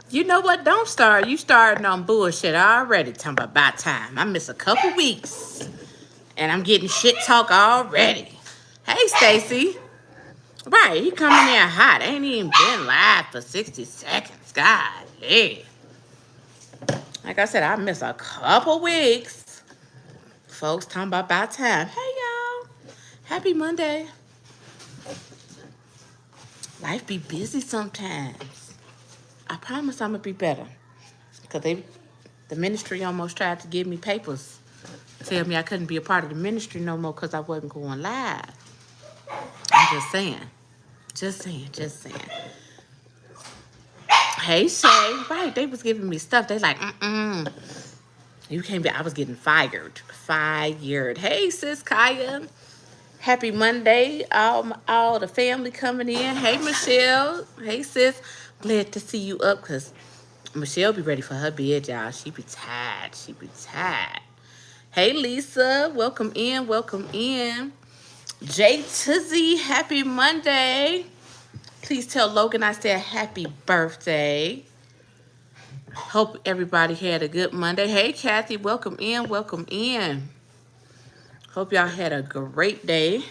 You know what? Don't start. You starting on bullshit already. Talking about time. I miss a couple weeks. And I'm getting shit talk already. Hey, Stacy. Right, he coming in hot. Ain't even been live for 60 seconds. God, yeah. Like I said, I miss a couple weeks. Folks talking about time. Hey, y'all. Happy Monday. Life be busy sometimes. I promise I'm going to be better. Because the ministry almost tried to give me papers. Tell me I couldn't be a part of the ministry no more because I wasn't going live. I'm just saying. Just saying. Just saying. Hey, Shay. Right, they was giving me stuff. They like, you can't be. I was getting fired. Fired. Hey, sis Kaya. Happy Monday. All the family coming in. Hey, Michelle. Hey, sis. Glad to see you up because Michelle be ready for her bed, y'all. She be tired. She be tired. Hey, Lisa. Welcome in. Welcome in. Jay Tizzy. Happy Monday. Please tell Logan I said happy birthday. Hope everybody had a good Monday. Hey, Kathy. Welcome in. Welcome in. Hope y'all had a great day.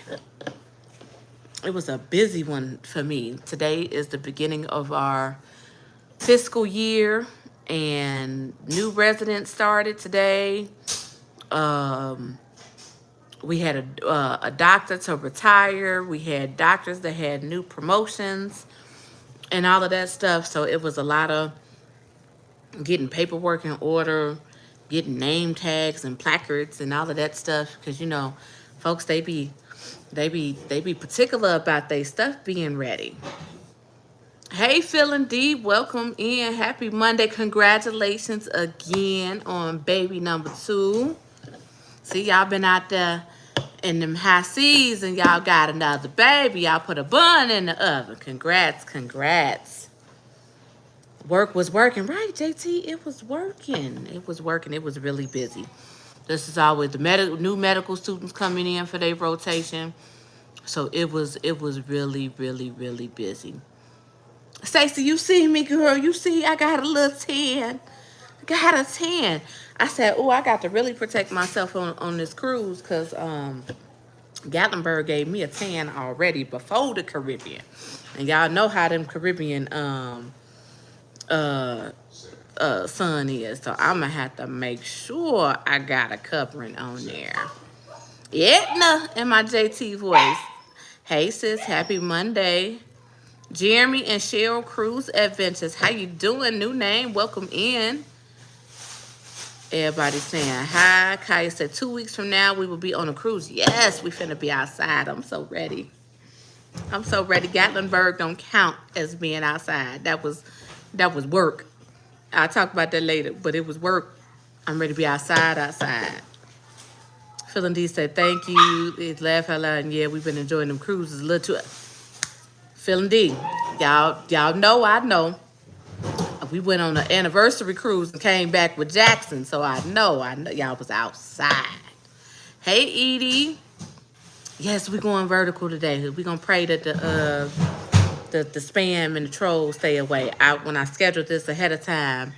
It was a busy one for me. Today is the beginning of our fiscal year, and new residents started today. We had a doctor to retire. We had doctors that had new promotions and all of that stuff. So it was a lot of getting paperwork in order, getting name tags and placards and all of that stuff. Because, you know, folks, they be particular about their stuff being ready. Hey, Phil D, welcome in. Happy Monday. Congratulations again on baby number 2. See, y'all been out there in them high seas and y'all got another baby. Y'all put a bun in the oven. Congrats, congrats. Work was working. Right, JT, it was working. It was working. It was really busy. This is always the new medical students coming in for their rotation. So it was really, really, really busy. Stacey, you see me, girl. You see I got a little tan. I got a tan. I said, oh, I got to really protect myself on this cruise because Gatlinburg gave me a tan already before the Caribbean. And y'all know how them Caribbean sun is. So I'm going to have to make sure I got a covering on there. Edna in my JT voice. Hey, sis. Happy Monday. Jeremy and Cheryl Cruise Adventures. How you doing? New name. Welcome in. Everybody saying hi. Kaya said 2 weeks from now we will be on a cruise. Yes, we finna be outside. I'm so ready. I'm so ready. Gatlinburg don't count as being outside. That was work. I'll talk about that later, but it was work. I'm ready to be outside. Phil and D said thank you. It's laugh out loud, and yeah, we've been enjoying them cruises a little too. Phil and D, y'all know I know. We went on an anniversary cruise and came back with Jackson, so I know y'all was outside. Hey, Edie. Yes, we're going vertical today. We're gonna pray that the spam and the trolls stay away. When I scheduled this ahead of time,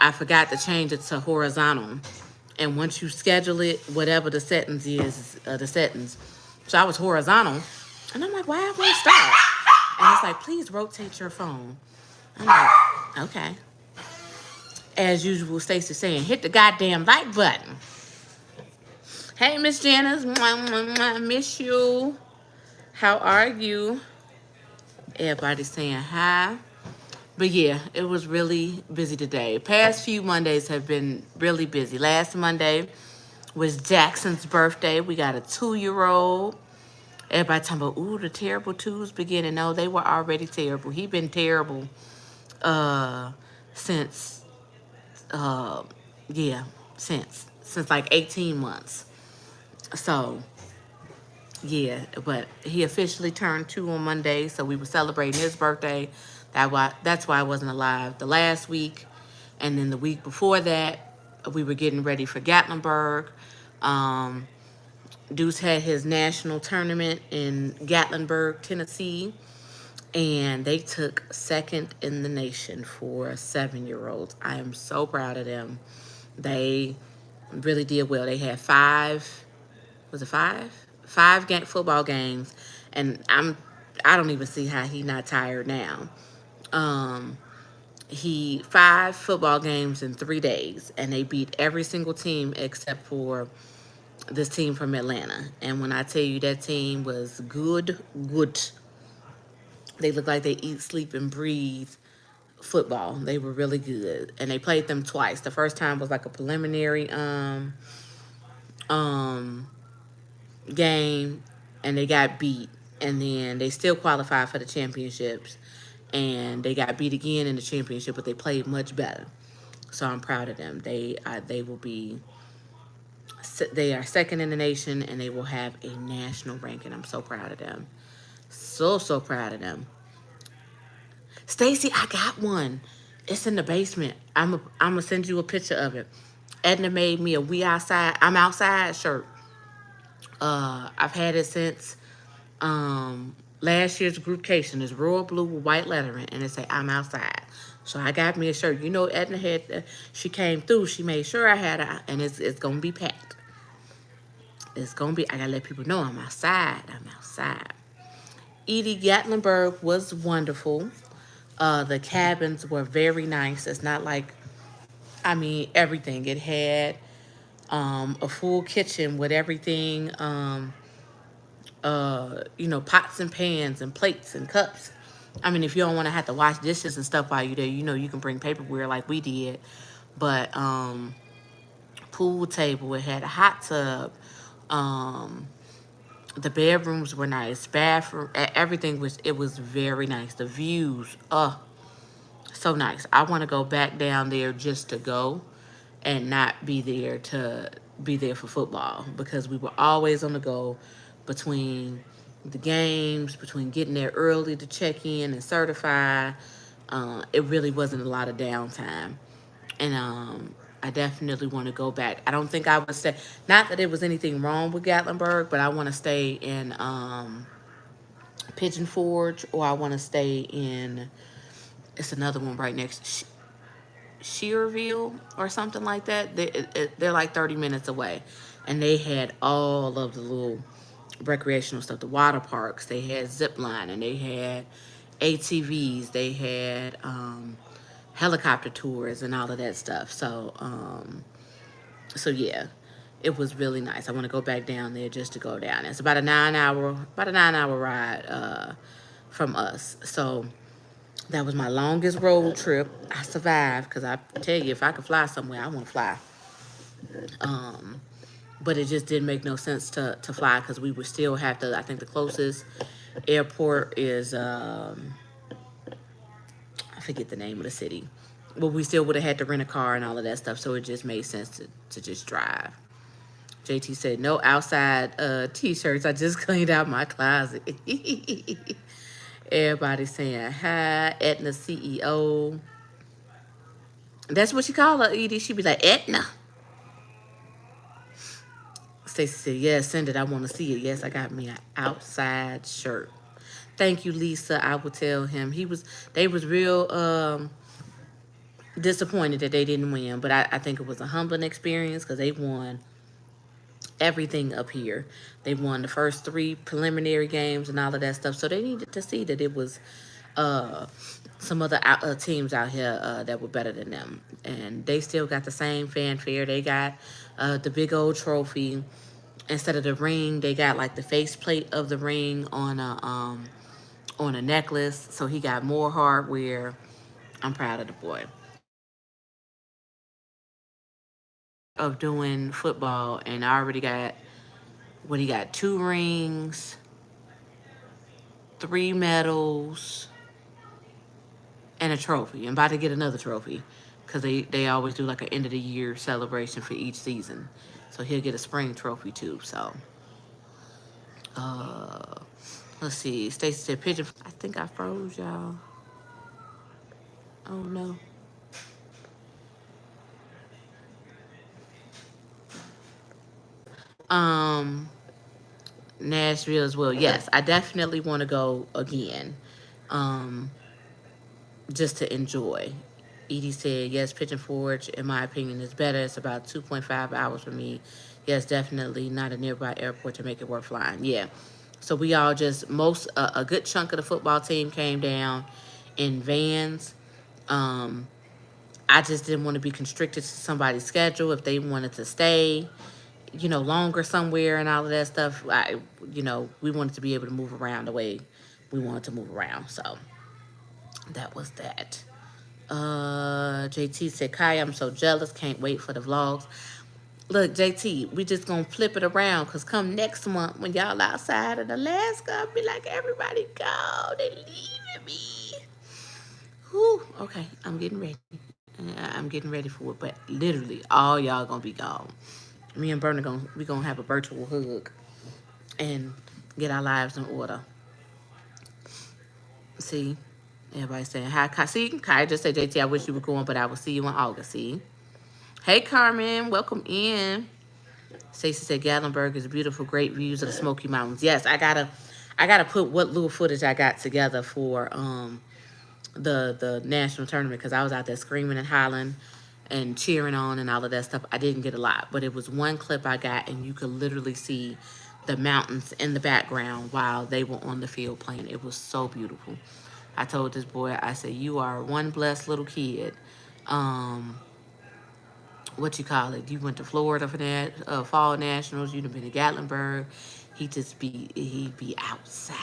I forgot to change it to horizontal. And once you schedule it, whatever the settings is, the settings. So I was horizontal, and I'm like, why I won't start? And it's like, please rotate your phone. I'm like, okay. As usual, Stacey saying, hit the goddamn like button. Hey, Miss Janice. Miss you. How are you? Everybody's saying hi. But yeah, it was really busy today. Past few Mondays have been really busy. Last Monday was Jackson's birthday. We got a 2-year-old. Everybody talking about, ooh, the terrible twos beginning. No, they were already terrible. He been terrible since since like 18 months. So yeah, but he officially turned 2 on Monday, so we were celebrating his birthday. That's why I wasn't alive the last week. And then the week before that, we were getting ready for Gatlinburg. Deuce had his national tournament in Gatlinburg, Tennessee. and they took second in the nation for 7-year-olds. I am so proud of them. They really did well. They had five, was it five? Five football games, and I don't even see how he not tired now. Um, he 5 football games in 3 days, and they beat every single team except for this team from Atlanta. And when I tell you that team was good, good. They look like they eat, sleep, and breathe football. They were really good, and they played them twice. The first time was like a preliminary um game, and they got beat, and then they still qualified for the championships, and they got beat again in the championship, but they played much better. So I'm proud of them. They will be they are second in the nation, and they will have a national ranking. I'm so proud of them. So proud of them. Stacy, I got one. It's in the basement. I'm gonna send you a picture of it. Edna made me a I'm outside shirt. I've had it since last year's groupcation. It's royal blue with white lettering, and it say I'm outside. So I got me a shirt. You know, Edna had she came through. She made sure I had it, and it's gonna be packed. It's gonna be. I gotta let people know I'm outside. I'm outside. Edie Gatlinburg was wonderful. The cabins were very nice. It's not like, I mean, everything. It had a full kitchen with everything, pots and pans and plates and cups. I mean, if you don't want to have to wash dishes and stuff while you're there, you can bring paperware like we did. But pool table, it had a hot tub. Um, the bedrooms were nice. Bathroom, everything was very nice. The views, so nice. I want to go back down there just to go and not be there for football, because we were always on the go between the games, between getting there early to check in and certify. It really wasn't a lot of downtime. And I definitely want to go back. I don't think I would stay. Not that there was anything wrong with Gatlinburg, but I want to stay in Pigeon Forge, or I want to stay in. It's another one right next. Shearville or something like that. They're like 30 minutes away. And they had all of the little recreational stuff, the water parks. They had zip line, and they had ATVs. They had helicopter tours and all of that stuff. So yeah, it was really nice. I want to go back down there just to go down. It's about a 9 hour ride from us. So that was my longest road trip. I survived, because I tell you, if I could fly somewhere, I want to fly. Um, but it just didn't make no sense to fly, because we would still have to. I think the closest airport is I forget the name of the city, but we still would have had to rent a car and all of that stuff. So it just made sense to just drive. JT said no outside t-shirts. I just cleaned out my closet. Everybody saying hi. Etna CEO. That's what she call her, Edie. She be like, Etna. Stacey said, yes, send it. I want to see it. Yes, I got me an outside shirt. Thank you, Lisa. I will tell him. They was real disappointed that they didn't win, but I think it was a humbling experience, because they won everything up here. They won the first 3 preliminary games and all of that stuff. So they needed to see that it was uh, some other teams out here that were better than them. And they still got the same fanfare. They got the big old trophy. Instead of the ring, they got like the faceplate of the ring on a necklace. So he got more hardware. I'm proud of the boy. Of doing football, and I already got what he got: 2 rings, 3 medals, and a trophy. I'm about to get another trophy, because they always do like an end of the year celebration for each season. So he'll get a spring trophy too. So uh let's see. Stacey said pigeon. I think I froze y'all. Oh no. Um Nashville as well. Yes, I definitely want to go again. um, just to enjoy. Edie said, yes, Pigeon Forge, in my opinion, is better. It's about 2.5 hours for me. Yes, definitely not a nearby airport to make it worth flying. Yeah. So we all just, a good chunk of the football team came down in vans. Um, I just didn't want to be constricted to somebody's schedule. If they wanted to stay, longer somewhere and all of that stuff, we wanted to be able to move around the way we wanted to move around. So that was that. JT said, Kai, I'm so jealous. Can't wait for the vlogs. Look, JT, we just gonna flip it around because come next month when y'all outside in Alaska, I'll be like, everybody go. They leaving me. Whew. Okay, I'm getting ready. I'm getting ready for it. But literally, all y'all gonna be gone. Me and Bernie we gonna have a virtual hug and get our lives in order. See, everybody saying hi. See, Kai just said, JT, I wish you were going, but I will see you in August. See. Hey, Carmen, welcome in. Stacey said Gatlinburg is beautiful, great views of the Smoky Mountains. Yes, I gotta put what little footage I got together for the national tournament because I was out there screaming and hollering and cheering on and all of that stuff. I didn't get a lot, but it was one clip I got, and you could literally see the mountains in the background while they were on the field playing. It was so beautiful. I told this boy, I said, you are one blessed little kid. What you call it? You went to Florida for that fall nationals. You'd have been to Gatlinburg. He'd be outside.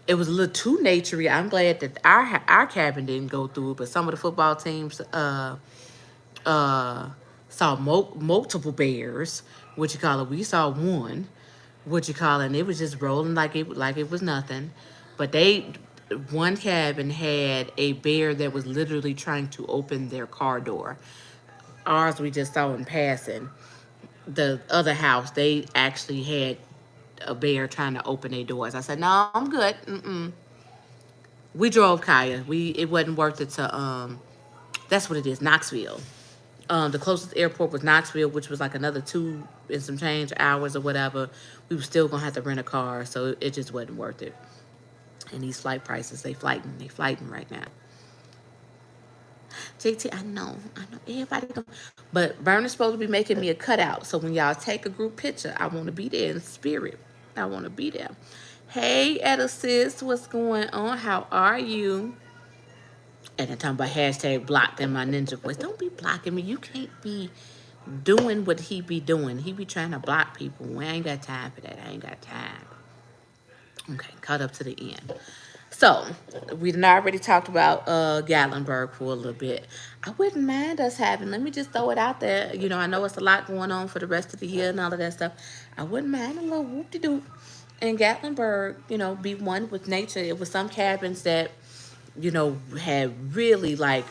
It was a little too naturey. I'm glad that our cabin didn't go through it, but some of the football teams saw multiple bears. What you call it? We saw one. What you call it? And it was just rolling like it was nothing. But one cabin had a bear that was literally trying to open their car door. Ours we just saw in passing. The other house, they actually had a bear trying to open their doors. I said, no, I'm good. We drove Kaya. It wasn't worth it to that's what it is, Knoxville. The closest airport was Knoxville, which was like another 2 and some change hours or whatever. We were still gonna have to rent a car, so it just wasn't worth it. And these flight prices, they flighting right now. JT, I know, everybody gonna, but Verna's supposed to be making me a cutout, so when y'all take a group picture, I want to be there in spirit. I want to be there. Hey, Etta sis, what's going on? How are you? And I'm talking about hashtag blocked in my ninja voice. Don't be blocking me. You can't be doing what he be doing. He be trying to block people. We ain't got time for that. I ain't got time. Okay, caught up to the end. So, we done already talked about Gatlinburg for a little bit. I wouldn't mind us having, let me just throw it out there. I know it's a lot going on for the rest of the year and all of that stuff. I wouldn't mind a little whoop-de-doop in Gatlinburg, be one with nature. It was some cabins that, had really, like,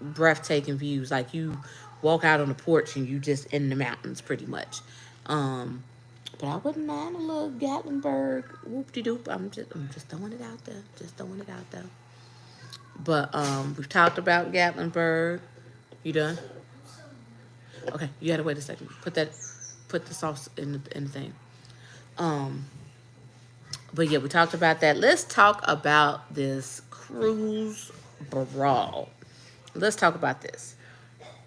breathtaking views. Like, you walk out on the porch and you just in the mountains, pretty much. But I wouldn't mind a little Gatlinburg whoop-de-doop. I'm just throwing it out there. Just throwing it out there. But we've talked about Gatlinburg. You done? Okay, you gotta wait a second. Put the sauce in the thing. But yeah, we talked about that. Let's talk about this cruise brawl. Let's talk about this.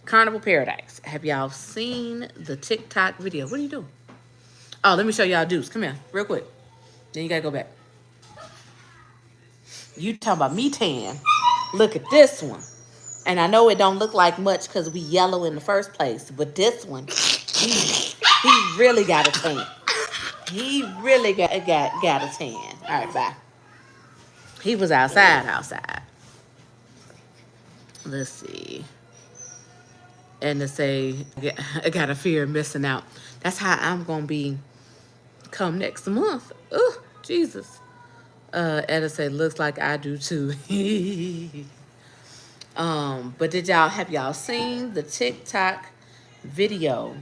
Carnival Paradise. Have y'all seen the TikTok video? What are you doing? Oh, let me show y'all Deuce. Come here, real quick. Then you gotta go back. You talking about me tan. Look at this one. And I know it don't look like much because we yellow in the first place. But this one, he really got a tan. He really got a tan. All right, bye. He was outside. Let's see. And to say, I got a fear of missing out. That's how I'm going to be come next month. Oh, Jesus. Etta said, looks like I do too. But have y'all seen the TikTok video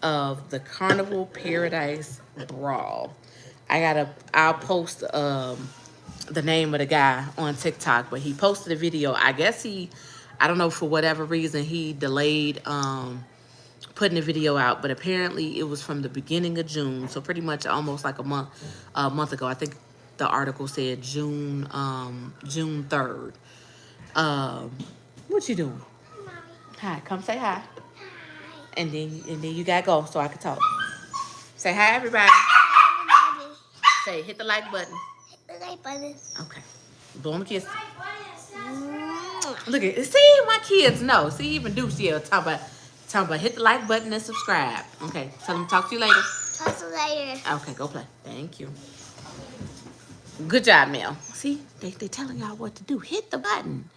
of the Carnival Paradise Brawl? I'll post the name of the guy on TikTok, but he posted a video. I guess I don't know, for whatever reason, he delayed putting the video out, but apparently it was from the beginning of June, so pretty much almost like a month ago. I think the article said June 3rd. Um, what you doing? Hi, come say hi. Hi. And then you gotta go so I can talk. Say hi, everybody. Hi, everybody. Say hit the like button. Hit the like button. Okay. Blow them a kiss. Look at see my kids know. See even Deuce talk about hit the like button and subscribe. Okay. Tell them talk to you later. Talk to you later. Okay, go play. Thank you. Good job, Mel. See, they telling y'all what to do. Hit the button.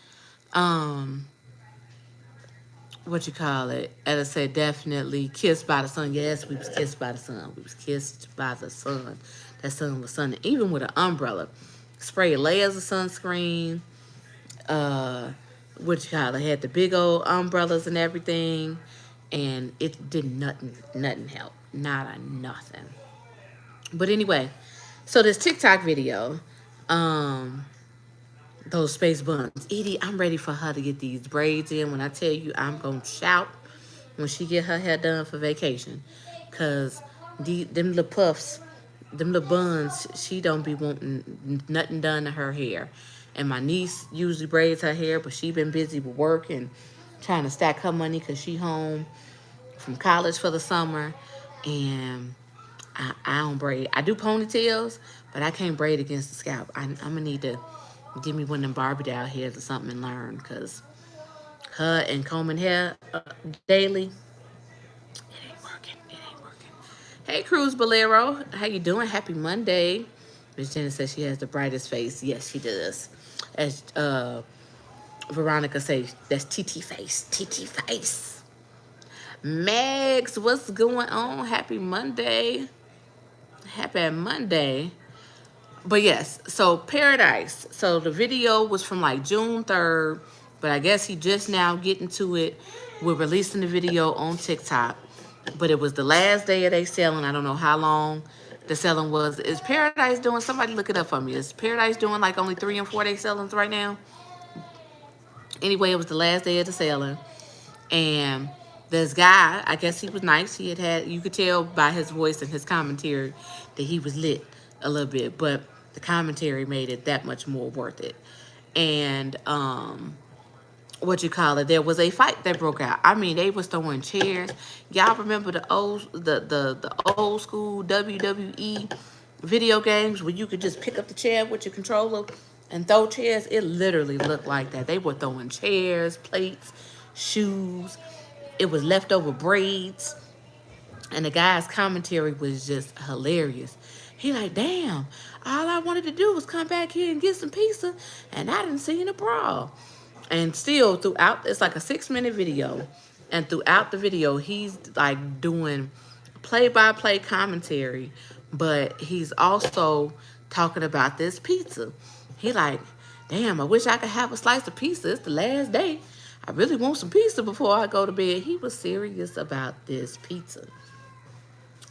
What you call it? As I said, definitely kissed by the sun. Yes, we was kissed by the sun. We was kissed by the sun. That sun was sunning. Even with an umbrella. Sprayed layers of sunscreen. What you call it? Had the big old umbrellas and everything. And it did nothing help. Not a nothing. But anyway, so this TikTok video, those space buns. Edie, I'm ready for her to get these braids in. When I tell you, I'm going to shout when she get her hair done for vacation. Because them little puffs, them little buns, she don't be wanting nothing done to her hair. And my niece usually braids her hair, but she been busy with work and trying to stack her money because she home from college for the summer. And I don't braid. I do ponytails, but I can't braid against the scalp. I'm going to need to give me one of them Barbie doll hairs or something and learn, because her and combing hair daily, it ain't working. It ain't working. Hey, Cruz Bolero. How you doing? Happy Monday. Miss Jenna says she has the brightest face. Yes, she does. As Veronica says, that's TT face. TT face. Megs, what's going on? Happy Monday. Happy Monday. But yes, so Paradise. So the video was from like June 3rd, but I guess he just now getting to it. We're releasing the video on TikTok, but it was the last day of they selling. I don't know how long the selling was. Is Paradise doing, somebody look it up for me. Is Paradise doing like only 3 and 4 day sellings right now? Anyway, it was the last day of the selling. And this guy, I guess he was nice. He had, you could tell by his voice and his commentary that he was lit a little bit, but the commentary made it that much more worth it. And what you call it, there was a fight that broke out. I mean, they was throwing chairs. Y'all remember the old school WWE video games where you could just pick up the chair with your controller and throw chairs? It literally looked like that. They were throwing chairs, plates, shoes. It was leftover braids. And the guy's commentary was just hilarious. He like, damn, all I wanted to do was come back here and get some pizza, and I didn't see a brawl. And still, throughout, it's like a 6-minute video. And throughout the video, he's like doing play-by-play commentary, but he's also talking about this pizza. He like, damn, I wish I could have a slice of pizza. It's the last day. I really want some pizza before I go to bed. He was serious about this pizza.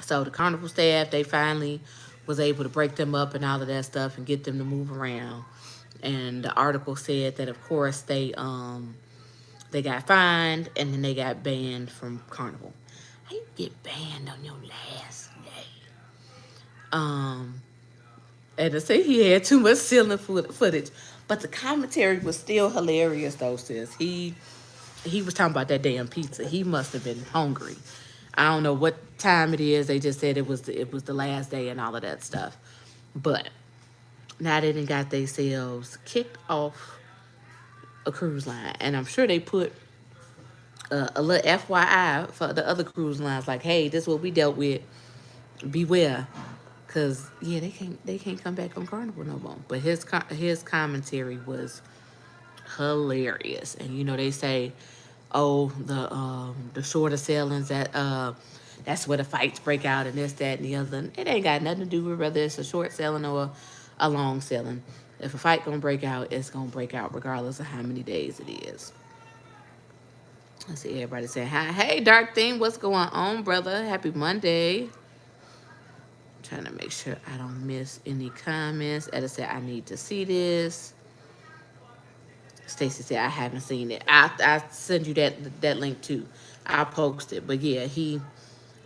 So the Carnival staff, they finally was able to break them up and all of that stuff and get them to move around. And the article said that, of course, they got fined and then they got banned from Carnival. How you get banned on your last day? And to say he had too much ceiling footage, but the commentary was still hilarious though, sis. He was talking about that damn pizza. He must have been hungry. I don't know what time it is. They just said it was the last day and all of that stuff. But now they done got themselves kicked off a cruise line. And I'm sure they put a little FYI for the other cruise lines, like, hey, this is what we dealt with. Beware. Because, yeah, they can't come back on Carnival no more. But his commentary was hilarious. And, you know, they say, oh, the shorter sailings, that's where the fights break out and this, that, and the other. It ain't got nothing to do with whether it's a short sailing or a long sailing. If a fight gonna break out, it's gonna break out regardless of how many days it is. I see everybody saying hi. Hey, Dark Theme, what's going on, brother? Happy Monday. Trying to make sure I don't miss any comments. Etta said, I need to see this. Stacy said, I haven't seen it. I send you that link too. I'll post it. But yeah,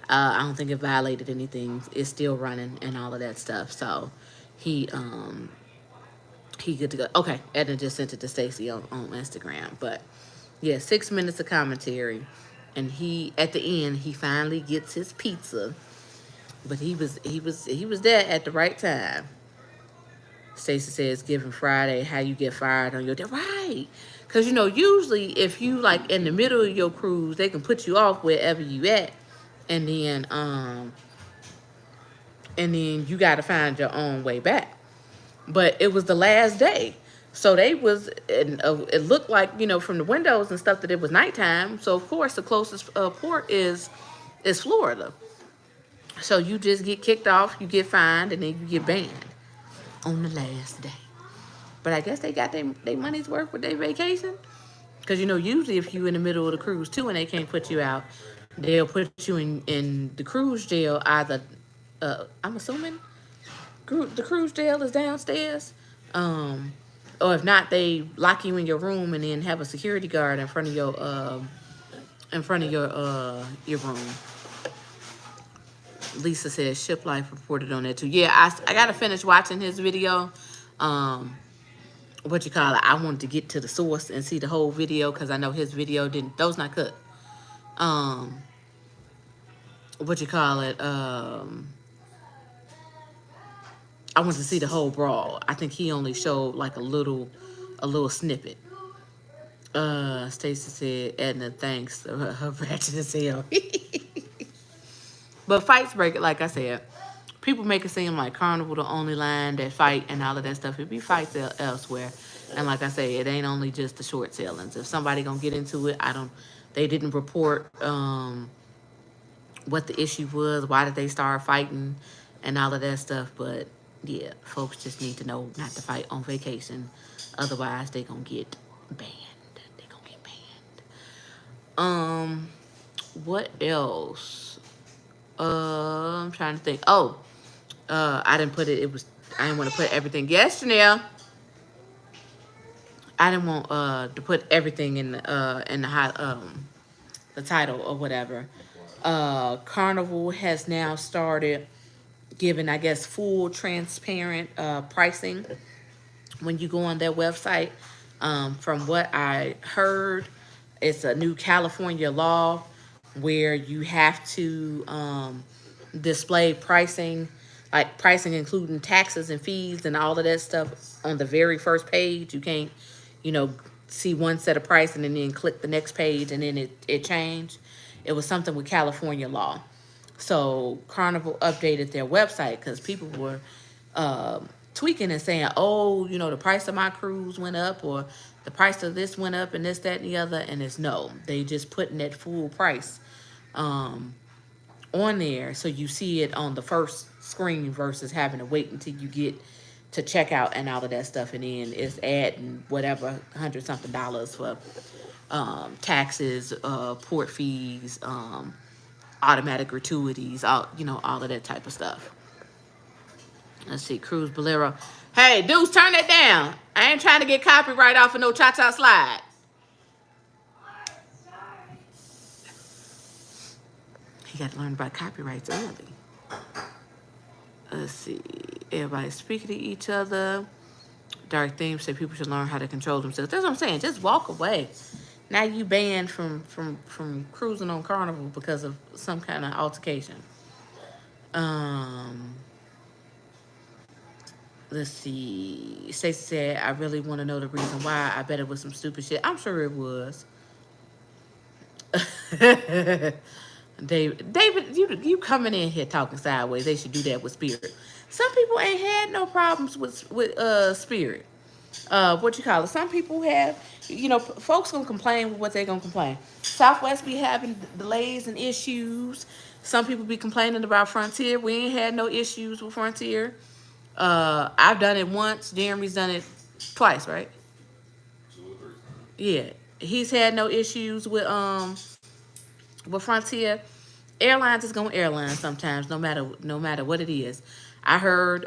I don't think it violated anything. It's still running and all of that stuff. So he he good to go. Okay, Edna just sent it to Stacy on Instagram. But yeah, 6 minutes of commentary, and he at the end he finally gets his pizza. But he was there at the right time. Stacy says, "Given Friday, how you get fired on your day, right? Because usually if you like in the middle of your cruise, they can put you off wherever you at, and then you got to find your own way back. But it was the last day, so they was and it looked like from the windows and stuff that it was nighttime. So of course the closest port is Florida. So you just get kicked off, you get fined, and then you get banned on the last day. But I guess they got their money's worth with their vacation. Because usually if you in the middle of the cruise too and they can't put you out, they'll put you in the cruise jail either. I'm assuming the cruise jail is downstairs. Or if not, they lock you in your room and then have a security guard in front of your room. Lisa says Ship Life reported on that too. Yeah, I gotta finish watching his video. What you call it? I wanted to get to the source and see the whole video because I know his video didn't. Those not cut. What you call it? I wanted to see the whole brawl. I think he only showed like a little snippet. Stacy said, Edna, thanks. Her ratchet as hell. But fights break it, like I said. People make it seem like Carnival the only line that fight and all of that stuff. It be fights elsewhere. And like I say, it ain't only just the short sailings. If somebody gonna get into it, they didn't report what the issue was, why did they start fighting and all of that stuff. But yeah, folks just need to know not to fight on vacation. Otherwise they gonna get banned. They gonna get banned. What else? I'm trying to think. Oh, I didn't put it. I didn't want to put everything. Yes, Janelle. I didn't want to put everything in the title or whatever. Carnival has now started giving, I guess, full transparent pricing when you go on their website. From what I heard, it's a new California law where you have to display pricing, like pricing including taxes and fees and all of that stuff on the very first page. You can't, see one set of pricing and then click the next page and then it changed. It was something with California law. So Carnival updated their website because people were tweaking and saying, oh, the price of my cruise went up, or the price of this went up, and this, that, and the other. And it's no, they just putting that full price on there, so you see it on the first screen versus having to wait until you get to checkout and all of that stuff, and then it's adding whatever $100-something for taxes, port fees, automatic gratuities, all of that type of stuff. Let's see, Cruise Bolero. Hey, dudes, turn that down. I ain't trying to get copyright off of no cha-cha slide. You got to learn about copyrights early. Let's see. Everybody's speaking to each other. Dark Themes say people should learn how to control themselves. That's what I'm saying. Just walk away. Now you banned from cruising on Carnival because of some kind of altercation. Let's see. Stacey said, I really want to know the reason why. I bet it was some stupid shit. I'm sure it was. David, you coming in here talking sideways. They should do that with Spirit. Some people ain't had no problems with Spirit. What you call it? Some people have, folks gonna complain with what they gonna complain. Southwest be having delays and issues. Some people be complaining about Frontier. We ain't had no issues with Frontier. I've done it once. Jeremy's done it twice, right? Yeah, he's had no issues with Frontier. Airlines is gonna airline sometimes, no matter what it is. I heard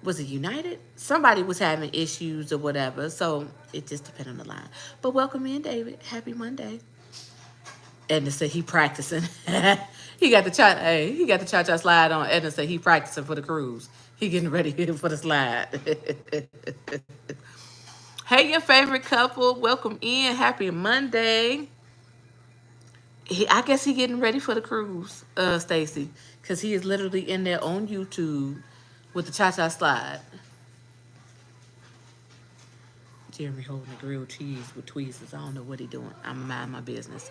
was it United? Somebody was having issues or whatever, so it just depends on the line. But welcome in, David. Happy Monday. Edna said he practicing. He got the cha-cha slide on. Edna said he practicing for the cruise. He getting ready for the slide. Hey, your favorite couple, welcome in. Happy Monday. I guess he getting ready for the cruise, Stacy, because he is literally in there on YouTube with the cha-cha slide. Jeremy holding the grilled cheese with tweezers. I don't know what he doing. I'm mind my business.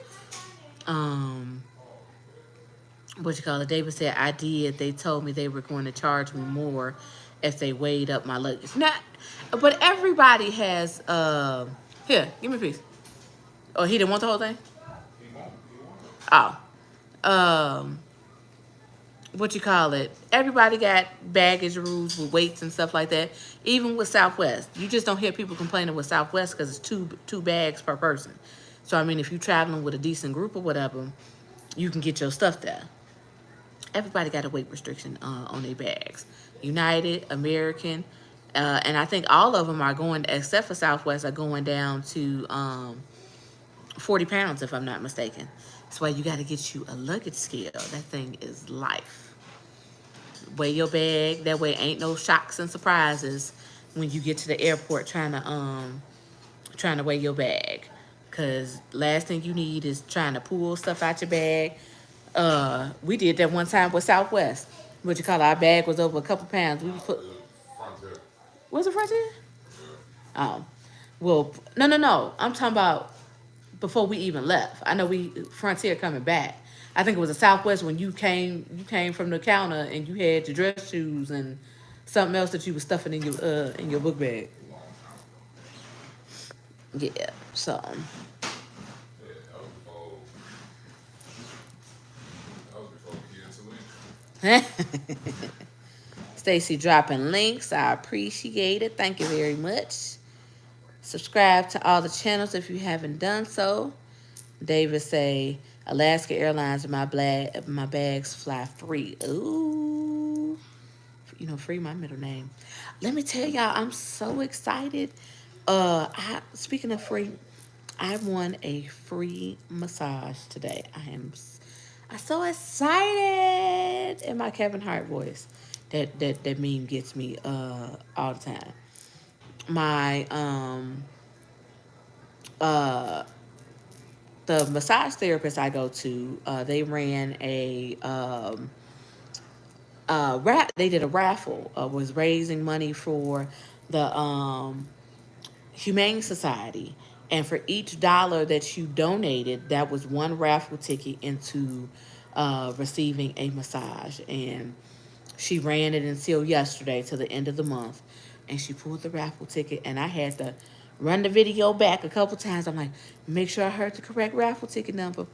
Um, what you call it? David said I did. They told me they were going to charge me more if they weighed up my luggage. Not, but everybody has. Here, give me a piece. Oh, he didn't want the whole thing. Oh, um, what you call it? Everybody got baggage rules with weights and stuff like that. Even with Southwest, you just don't hear people complaining with Southwest because it's two bags per person. So I mean, if you're traveling with a decent group or whatever, you can get your stuff there. Everybody got a weight restriction on their bags. United, American, and I think all of them are going, except for Southwest, are going down to 40 pounds, if I'm not mistaken. That's why you got to get you a luggage scale. That thing is life. Weigh your bag. That way ain't no shocks and surprises when you get to the airport trying to weigh your bag. Cause last thing you need is trying to pull stuff out your bag. We did that one time with Southwest. What you call it? Our bag was over a couple pounds. We put. Was it Frontier? Oh, well, no. I'm talking about before we even left. I know we Frontier coming back. I think it was a Southwest when you came from the counter and you had your dress shoes and something else that you was stuffing in your book bag. Yeah. So Stacy dropping links. I appreciate it. Thank you very much. Subscribe to all the channels if you haven't done so. David say Alaska Airlines my bags fly free. Ooh. Free my middle name. Let me tell y'all, I'm so excited. Speaking of free, I won a free massage today. I'm so excited in my Kevin Hart voice. That meme gets me all the time. My uh the massage therapist I go to, they ran they did a raffle, was raising money for the Humane Society. And for each dollar that you donated, that was one raffle ticket into receiving a massage. And she ran it until yesterday, to the end of the month. And she pulled the raffle ticket, and I had to run the video back a couple times. I'm like, make sure I heard the correct raffle ticket number.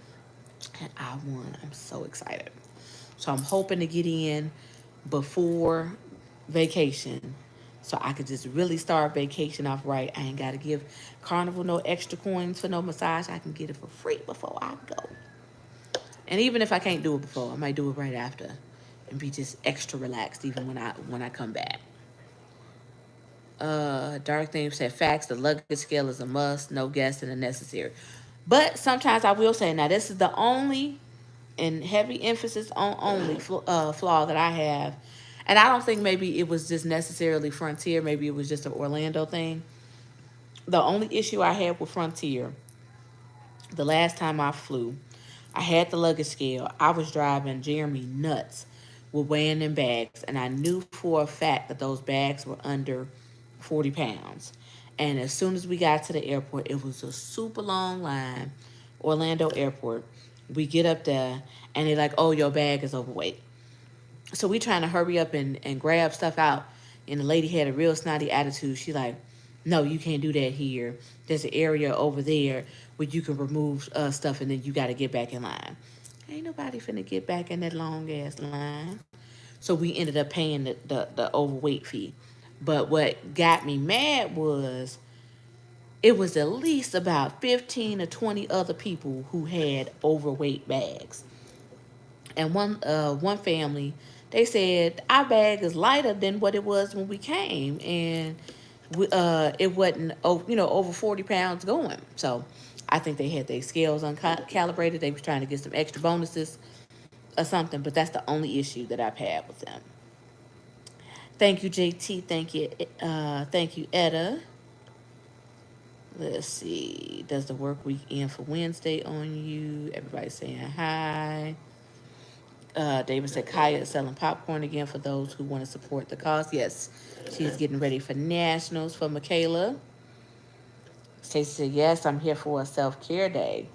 And I won. I'm so excited. So I'm hoping to get in before vacation so I could just really start vacation off right. I ain't got to give Carnival no extra coins for no massage. I can get it for free before I go. And even if I can't do it before, I might do it right after and be just extra relaxed even when I come back. Dark Theme said facts, the luggage scale is a must, no guessing and necessary. But sometimes I will say, now this is the only and heavy emphasis on only flaw that I have. And I don't think maybe it was just necessarily Frontier. Maybe it was just an Orlando thing. The only issue I had with Frontier, the last time I flew, I had the luggage scale. I was driving Jeremy nuts with weighing in bags. And I knew for a fact that those bags were under 40 pounds. And as soon as we got to the airport, it was a super long line, Orlando Airport. We get up there, and they're like, oh, your bag is overweight. So we trying to hurry up and grab stuff out. And the lady had a real snotty attitude. She like, no, you can't do that here. There's an area over there where you can remove stuff, and then you got to get back in line. Ain't nobody finna get back in that long ass line. So we ended up paying the overweight fee. But what got me mad was it was at least about 15 or 20 other people who had overweight bags. And one family, they said our bag is lighter than what it was when we came, and it wasn't over 40 pounds going. So I think they had their scales uncalibrated. They was trying to get some extra bonuses or something. But that's the only issue that I've had with them. Thank you, JT. Thank you, Etta. Let's see. Does the work week end for Wednesday on you? Everybody saying hi. David said Kaya is selling popcorn again for those who want to support the cause. Yes, she's getting ready for nationals for Michaela. Stacey said, yes, I'm here for a self-care day.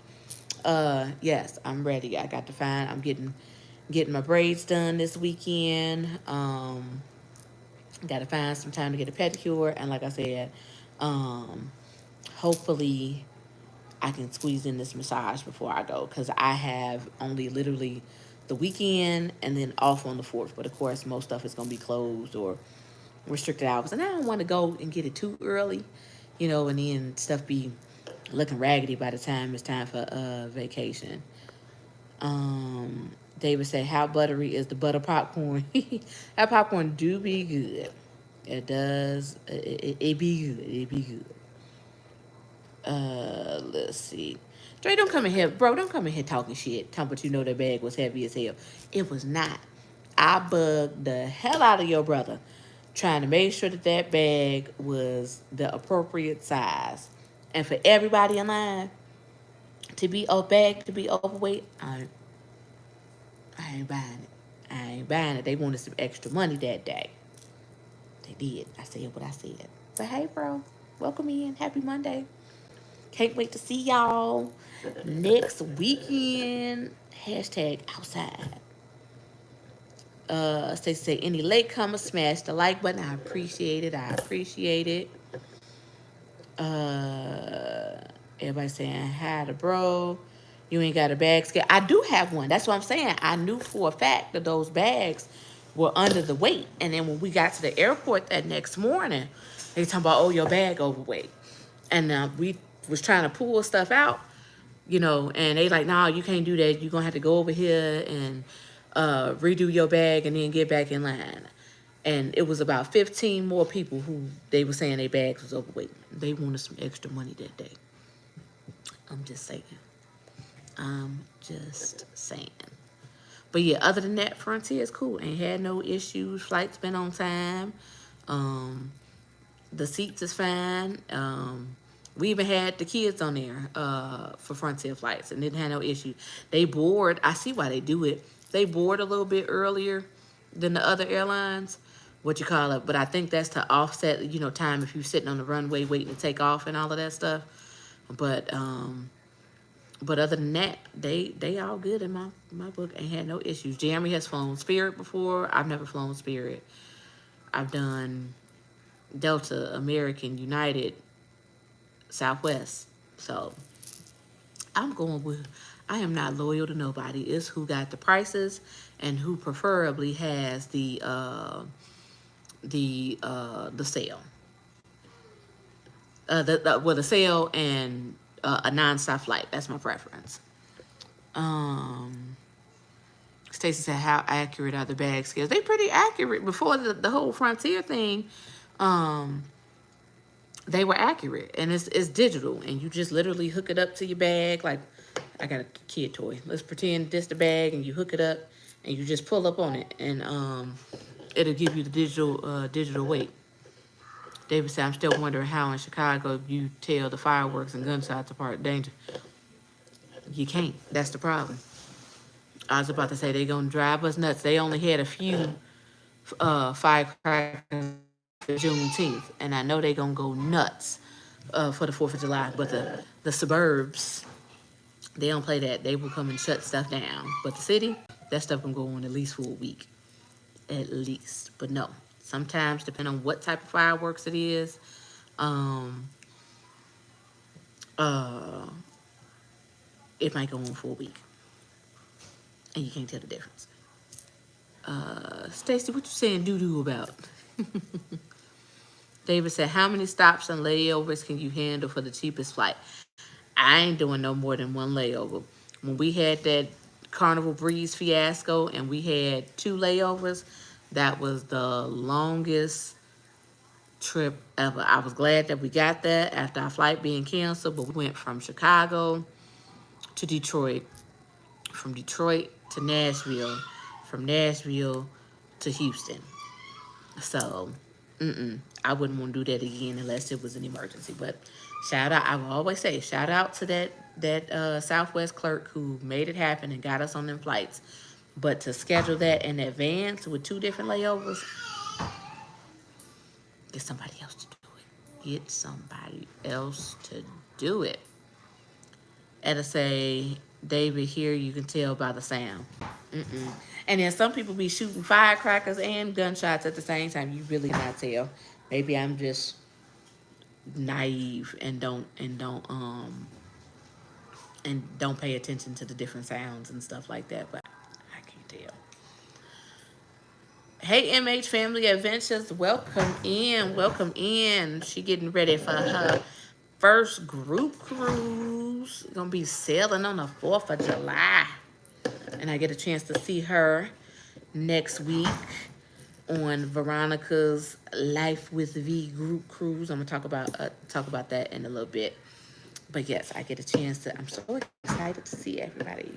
Yes, I'm ready. I got to find, I'm getting my braids done this weekend. Got to find some time to get a pedicure. And like I said, um, hopefully I can squeeze in this massage before I go because I have only literally the weekend and then off on the 4th. But of course, most stuff is going to be closed or restricted hours. And I don't want to go and get it too early, and then stuff be looking raggedy by the time it's time for vacation. Um, David said, how buttery is the butter popcorn? That popcorn do be good. It does. It be good. It be good. Let's see. Dre, don't come in here, bro. Don't come in here talking shit. Talking about that bag was heavy as hell. It was not. I bugged the hell out of your brother, trying to make sure that bag was the appropriate size, and for everybody in line to be overweight. I ain't buying it. I ain't buying it. They wanted some extra money that day. They did. I said what I said. But hey, bro, welcome in. Happy Monday. Can't wait to see y'all next weekend. Hashtag outside. Stacey say any latecomers smash the like button. I appreciate it. I appreciate it. Everybody saying hi to bro. You ain't got a bag scale. I do have one. That's what I'm saying. I knew for a fact that those bags were under the weight. And then when we got to the airport that next morning, they talking about, oh, your bag overweight. And we was trying to pull stuff out, and they like, nah, you can't do that. You're going to have to go over here and redo your bag and then get back in line. And it was about 15 more people who they were saying their bags was overweight. They wanted some extra money that day. I'm just saying. But yeah, other than that, Frontier is cool. Ain't had no issues. Flight's been on time. The seats is fine. We even had the kids on there for Frontier flights and didn't have no issue. They board. I see why they do it. They board a little bit earlier than the other airlines. What you call it? But I think that's to offset, time if you're sitting on the runway waiting to take off and all of that stuff. But other than that, they all good in my book. Ain't had no issues. Jeremy has flown Spirit before. I've never flown Spirit. I've done Delta, American, United, Southwest. So I'm going with. I am not loyal to nobody. It's who got the prices and who preferably has the sale. The sale and a nonstop flight. That's my preference. Stacey said, how accurate are the bag scales? They pretty accurate. Before the whole Frontier thing, they were accurate. And it's digital. And you just literally hook it up to your bag. Like, I got a kid toy. Let's pretend this the bag and you hook it up and you just pull up on it. And it'll give you the digital weight. David said, I'm still wondering how in Chicago you tell the fireworks and gunshots apart. Danger. You can't. That's the problem. I was about to say they're going to drive us nuts. They only had a few firecrackers for Juneteenth. And I know they're going to go nuts for the 4th of July. But the suburbs, they don't play that. They will come and shut stuff down. But the city, that stuff can go on at least for a week. At least. But no. Sometimes, depending on what type of fireworks it is, it might go on for a week. And you can't tell the difference. Stacey, what you saying doo-doo about? David said, how many stops and layovers can you handle for the cheapest flight? I ain't doing no more than one layover. When we had that Carnival Breeze fiasco and we had 2 layovers, that was the longest trip ever. I was glad that we got that after our flight being canceled, but we went from Chicago to Detroit, from Detroit to Nashville, from Nashville to Houston. So, I wouldn't want to do that again unless it was an emergency. But shout out, I will always say, shout out to that Southwest clerk who made it happen and got us on them flights. But to schedule that in advance with 2 different layovers, get somebody else to do it. Get somebody else to do it. And to say, David, here you can tell by the sound. And then some people be shooting firecrackers and gunshots at the same time. You really cannot tell. Maybe I'm just naive and don't pay attention to the different sounds and stuff like that. But I can't tell. Hey, MH Family Adventures, welcome in, welcome in. She getting ready for her first group cruise. Gonna be sailing on the 4th of July. And I get a chance to see her next week on Veronica's Life with V group cruise. I'm gonna talk about that in a little bit. But yes, I get a chance to. I'm so excited to see everybody.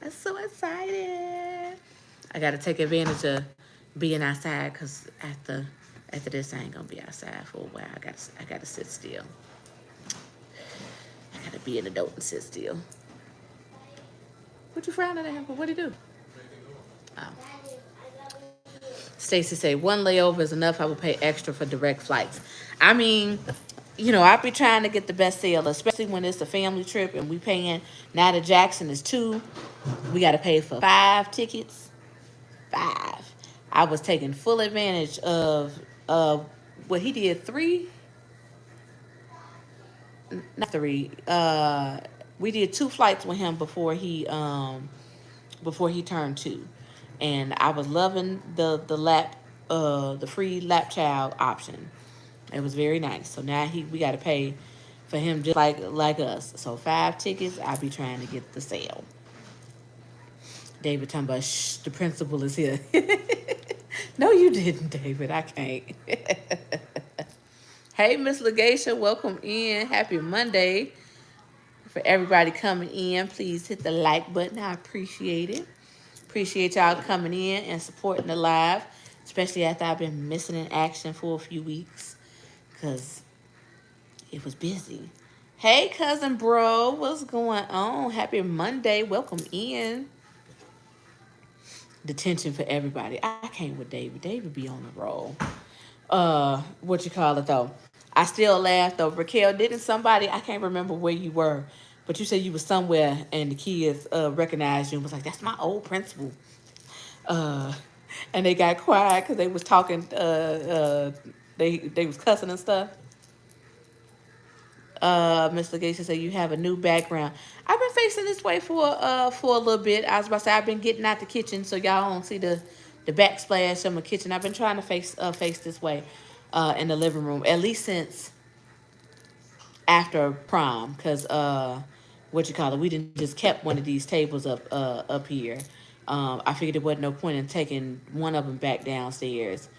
I'm so excited. I got to take advantage of being outside because after this, I ain't gonna be outside for a while. I gotta sit still. I gotta be an adult and sit still. What you frowning at? What do you do? Oh. Stacy say 1 layover is enough. I will pay extra for direct flights. I mean, I'll be trying to get the best deal, especially when it's a family trip and we paying. Now that Jackson is 2, we got to pay for 5 tickets. 5. I was taking full advantage of what he did 3, not 3. We did 2 flights with him before he turned 2, and I was loving the free lap child option. It was very nice. So now we got to pay for him just like us. So 5 tickets. I'll be trying to get the sale. David talking about, shh, the principal is here. No, you didn't, David. I can't. Hey, Miss Legacia, welcome in. Happy Monday. For everybody coming in, please hit the like button. I appreciate it. Appreciate y'all coming in and supporting the live, especially after I've been missing in action for a few weeks because it was busy. Hey, cousin bro, what's going on? Happy Monday. Welcome in. Detention for everybody. I can't with David. David be on the roll. What you call it though? I still laugh though. Raquel, didn't somebody, I can't remember where you were, but you said you were somewhere and the kids recognized you and was like, that's my old principal. And they got quiet because they was talking, they was cussing and stuff. Mr. Gates said you have a new background. I've been facing this way for a little bit. I was about to say I've been getting out the kitchen so y'all don't see the backsplash of my kitchen. I've been trying to face this way in the living room at least since after prom because we didn't just kept one of these tables up here. I figured there wasn't no point in taking one of them back downstairs.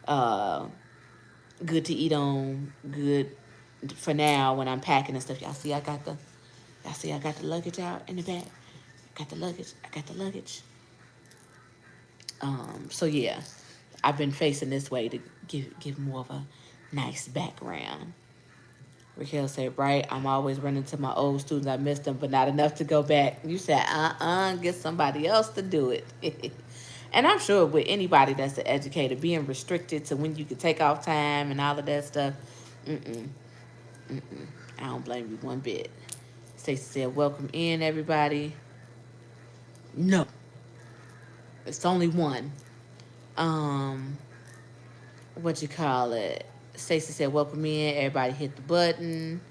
Good to eat on, good for now when I'm packing and stuff. Y'all see I got the luggage out in the back. I got the luggage. So yeah, I've been facing this way to give more of a nice background. Raquel said, right, I'm always running to my old students. I missed them, but not enough to go back. You said, get somebody else to do it. And I'm sure with anybody that's an educator, being restricted to when you can take off time and all of that stuff, I don't blame you one bit. Stacey said, welcome in, everybody. No. It's only one. What you call it? Stacey said, welcome in. Everybody hit the button.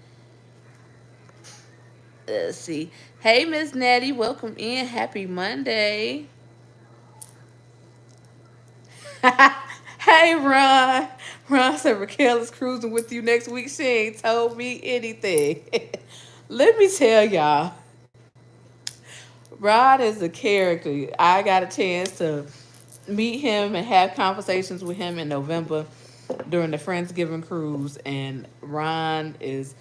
Let's see. Hey, Miss Natty, welcome in. Happy Monday. Hey, Ron. Ron said Raquel is cruising with you next week. She ain't told me anything. Let me tell y'all. Rod is a character. I got a chance to meet him and have conversations with him in November during the Friendsgiving cruise, and Ron is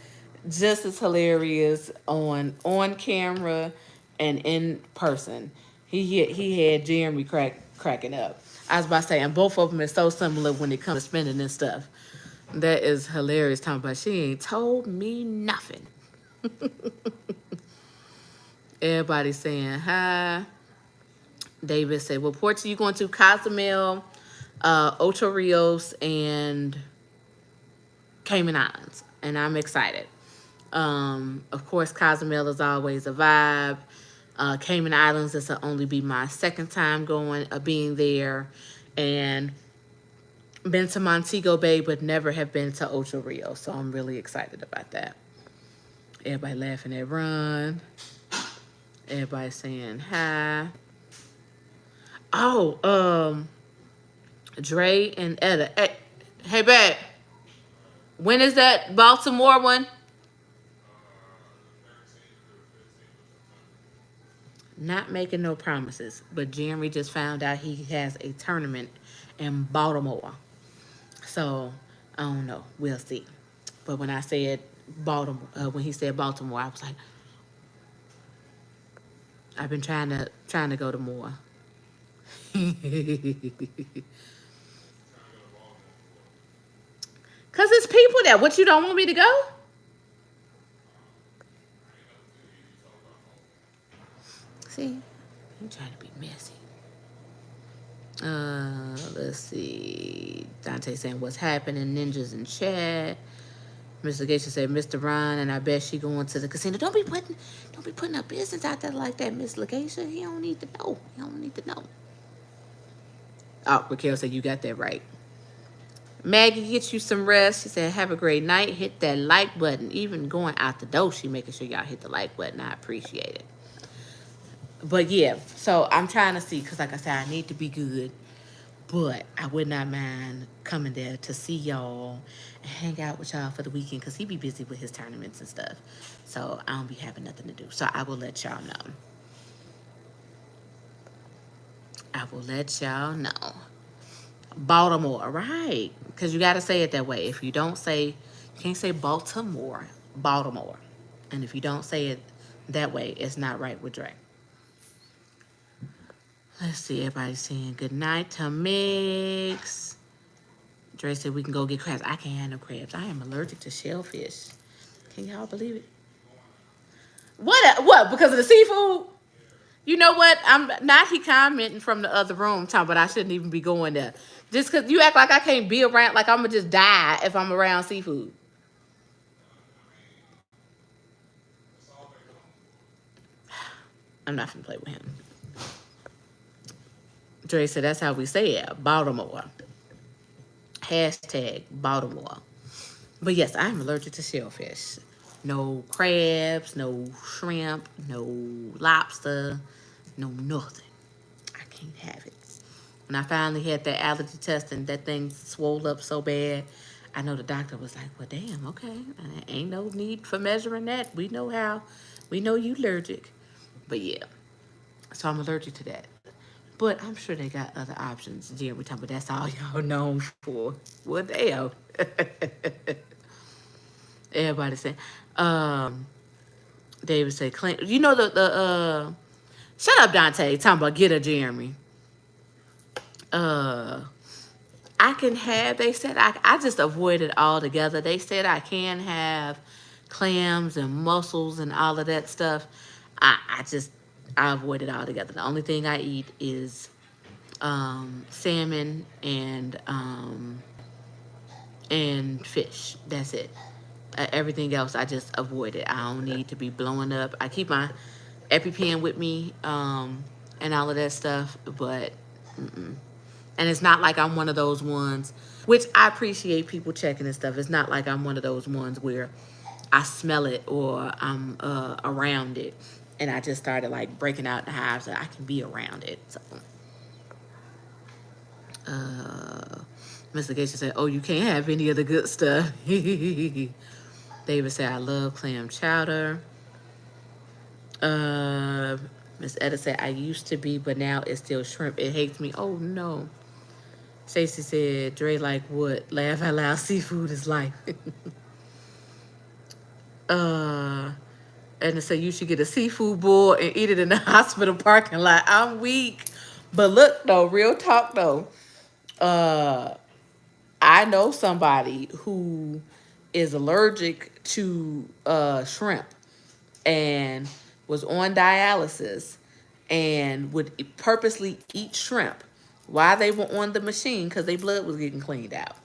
just as hilarious on camera and in person. He had Jeremy crack cracking up. I was about to say, and both of them is so similar when it comes to spending and stuff. That is hilarious. Talking about she ain't told me nothing. Everybody saying hi. David said, "Well, Portia, you going to Cozumel, Ocho Rios, and Cayman Islands," and I'm excited. Of course, Cozumel is always a vibe. Cayman Islands, this will only be my second time going, being there, and been to Montego Bay, but never have been to Ocho Rios. So I'm really excited about that. Everybody laughing at Ron. Everybody saying hi. Oh, Dre and Etta. Hey, babe. When is that Baltimore one? Not making no promises, but Jeremy just found out he has a tournament in Baltimore. So I don't know. We'll see. But when I said Baltimore, when he said Baltimore, I was like, I've been trying to go to more. Cause it's people there. What, you don't want me to go? See, I'm trying to be messy. Let's see. Dante saying what's happening. Ninjas in chat. Mr. Geisha said, Mr. Ron, and I bet she going to the casino. Don't be putting her business out there like that, Miss Lakeisha. He don't need to know. He don't need to know. Oh, Raquel said you got that right. Maggie, get you some rest. She said, have a great night. Hit that like button. Even going out the door, she making sure y'all hit the like button. I appreciate it. But yeah, so I'm trying to see, because like I said, I need to be good. But I would not mind coming there to see y'all and hang out with y'all for the weekend, because he be busy with his tournaments and stuff. So I don't be having nothing to do. So I will let y'all know. I will let y'all know. Baltimore, right? Because you got to say it that way. If you don't say, you can't say Baltimore, Baltimore. And if you don't say it that way, it's not right with Dre. Let's see, everybody's saying good night to Mix. Dre said we can go get crabs. I can't have no crabs. I am allergic to shellfish. Can y'all believe it? What? Because of the seafood? You know what? I'm not he commenting from the other room talking about I shouldn't even be going there. Just because you act like I can't be around, like I'm going to just die if I'm around seafood. I'm not going to play with him. Dre said that's how we say it. Baltimore. Hashtag Baltimore. But yes, I'm allergic to shellfish. No crabs, no shrimp, no lobster, no nothing. I can't have it. When I finally had that allergy test and that thing swelled up so bad, I know the doctor was like, well, damn, okay. Ain't no need for measuring that. We know how. We know you allergic. But yeah, so I'm allergic to that. But I'm sure they got other options. Jeremy talking, but that's all y'all known for. Well, damn. Everybody say, David said, you know shut up, Dante, talking about get her, Jeremy. I can have, they said, I just avoid it altogether. They said I can have clams and mussels and all of that stuff. I avoid it altogether. The only thing I eat is salmon and fish. That's it. Everything else I just avoid it. I don't need to be blowing up. I keep my EpiPen with me and all of that stuff, but and it's not like I'm one of those ones, which I appreciate people checking and stuff. It's not like I'm one of those ones where I smell it or I'm around it and I just started like breaking out in hives so I can be around it. So Mr. Gates said, oh, you can't have any of the good stuff. David said, I love clam chowder. Miss Etta said, I used to be, but now it's still shrimp. It hates me. Oh, no. Stacey said, Dre like what? Laugh out loud. Seafood is life. And it said, you should get a seafood bowl and eat it in the hospital parking lot. I'm weak. But look though, real talk though. Uh, I know somebody who is allergic to shrimp and was on dialysis and would purposely eat shrimp while they were on the machine because their blood was getting cleaned out.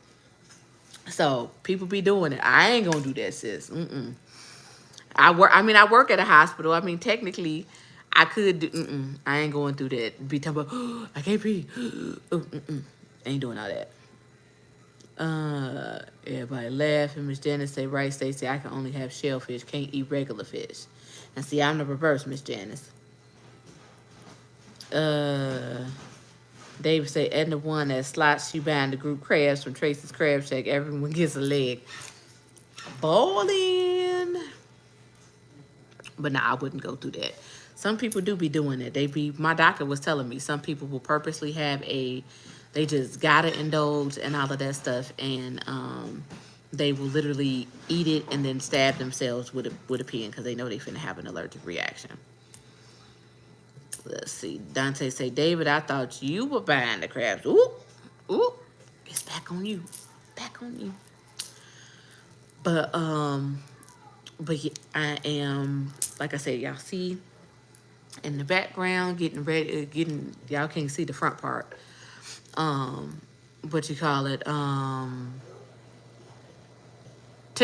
So people be doing it. I ain't gonna do that, sis. Mm-mm. I work at a hospital. I mean, technically, I could do. Mm-mm. I ain't going through that. Be talking about, oh, I can't breathe. Oh, mm-mm. Ain't doing all that. Everybody laughing. Miss Janice say, right, Stacey, I can only have shellfish, can't eat regular fish. And see, I'm the reverse, Miss Janice. Uh, David say, Edna one that slots she buying the group crabs from Tracy's Crab Shack. Everyone gets a leg. Bowling. But nah, I wouldn't go through that. Some people do be doing it. My doctor was telling me some people will purposely they just gotta indulge and all of that stuff, and they will literally eat it and then stab themselves with a pen because they know they finna have an allergic reaction. Let's see. Dante say, David, I thought you were buying the crabs. Ooh, ooh, it's back on you, back on you. But yeah, I am, like I said, y'all see in the background getting ready, y'all can't see the front part. What you call it? 10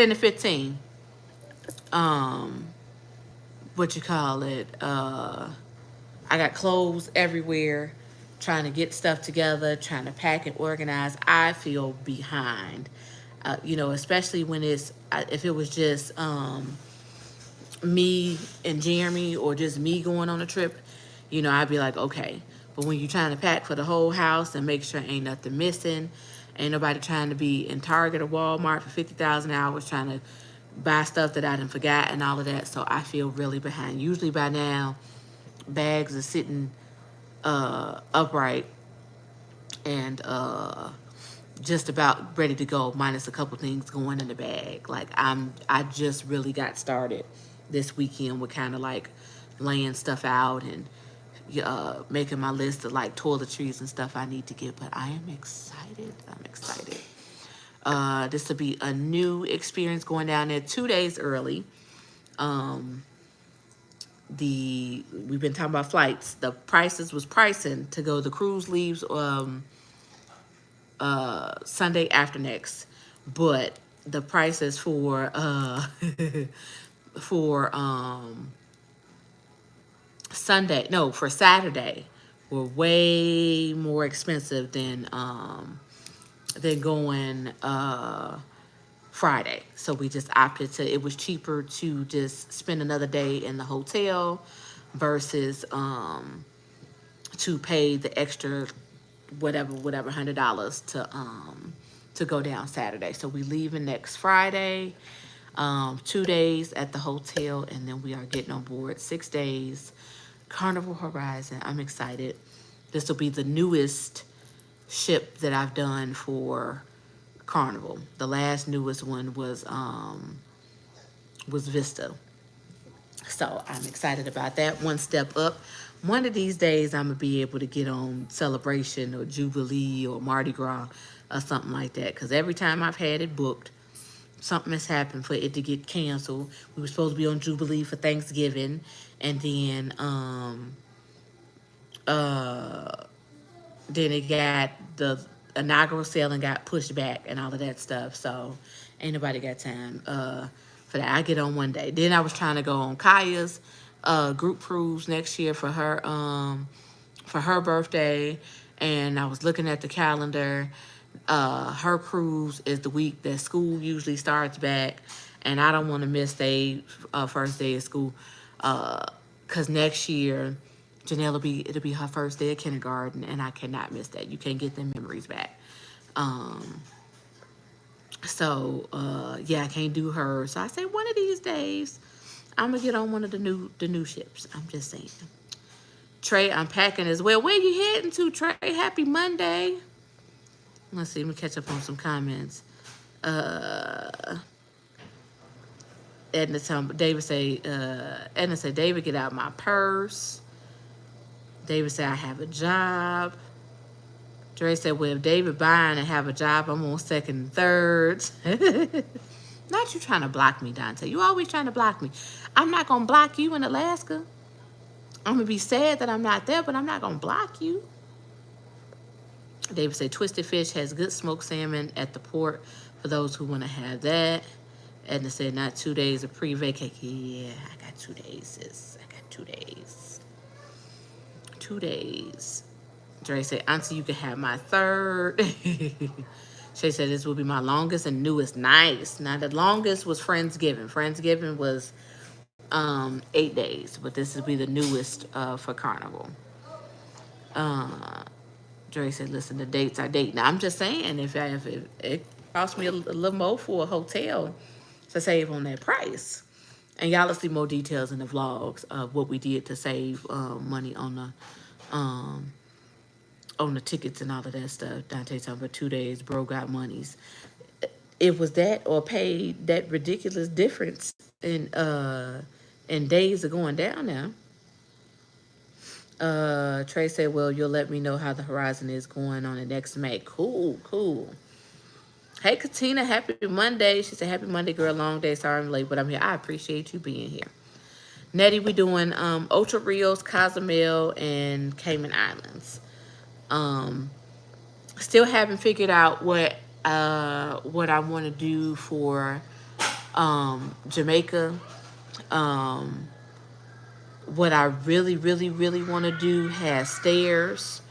to 15. What you call it? I got clothes everywhere, trying to get stuff together, trying to pack and organize. I feel behind, especially when if it was just me and Jeremy or just me going on a trip, I'd be like, okay. But when you're trying to pack for the whole house and make sure ain't nothing missing, ain't nobody trying to be in Target or Walmart for 50,000 hours trying to buy stuff that I done forgot and all of that. So I feel really behind. Usually by now, bags are sitting upright and just about ready to go, minus a couple things going in the bag. Like I just really got started this weekend with kind of like laying stuff out and making my list of like toiletries and stuff I need to get. But I am excited. I'm excited. This will be a new experience going down there 2 days early. We've been talking about flights. The prices was pricing to go. The cruise leaves Sunday after next, but the prices for for for Saturday were way more expensive than going Friday. So we just opted to, it was cheaper to just spend another day in the hotel versus to pay the extra whatever $100 to go down Saturday. So we leaving next Friday, 2 days at the hotel, and then we are getting on board 6 days. Carnival Horizon. I'm excited. This will be the newest ship that I've done for Carnival. The last newest one was Vista. So I'm excited about that. One step up. One of these days I'm gonna be able to get on Celebration or Jubilee or Mardi Gras or something like that. Because every time I've had it booked, something has happened for it to get canceled. We were supposed to be on Jubilee for Thanksgiving, and then it got the inaugural sale and got pushed back and all of that stuff. So ain't nobody got time for that. I get on one day. Then I was trying to go on Kaya's group cruise next year for her birthday, and I was looking at the calendar. Her cruise is the week that school usually starts back, and I don't want to miss the first day of school because next year Janelle it'll be her first day of kindergarten, and I cannot miss that. You can't get them memories back. Yeah, I can't do her. So I say one of these days I'm gonna get on one of the new ships. I'm just saying. Trey, I'm packing as well. Where you heading to, Trey? Happy Monday. Let's see, let me catch up on some comments. Edna say, David, get out my purse. David said, I have a job. Dre said, well, if David buying and have a job, I'm on second and thirds. Not you trying to block me, Dante. You always trying to block me. I'm not going to block you in Alaska. I'm going to be sad that I'm not there, but I'm not going to block you. David said, Twisted Fish has good smoked salmon at the port for those who want to have that. Edna said, not 2 days of pre-vacation. Yeah, I got 2 days, sis. I got 2 days. 2 days. Dre said, Auntie, you can have my third. Shay said, this will be my longest and newest. Nice. Now, the longest was Friendsgiving. Friendsgiving was 8 days, but this will be the newest for Carnival. Dre said, listen, the dates are dating. Now, I'm just saying, if it cost me a little more for a hotel to save on that price. And y'all will see more details in the vlogs of what we did to save money on the tickets and all of that stuff. Dante talking about 2 days, bro got monies. It was that or paid that ridiculous difference in days of going down now. Trey said, well, you'll let me know how the horizon is going on the next May. Cool, cool. Hey, Katina, happy Monday. She said, happy Monday, girl. Long day. Sorry I'm late, but I'm here. I appreciate you being here. Nettie, we doing Ultra Rios, Cozumel, and Cayman Islands. Still haven't figured out what I want to do for Jamaica. What I really, really, really want to do has stairs.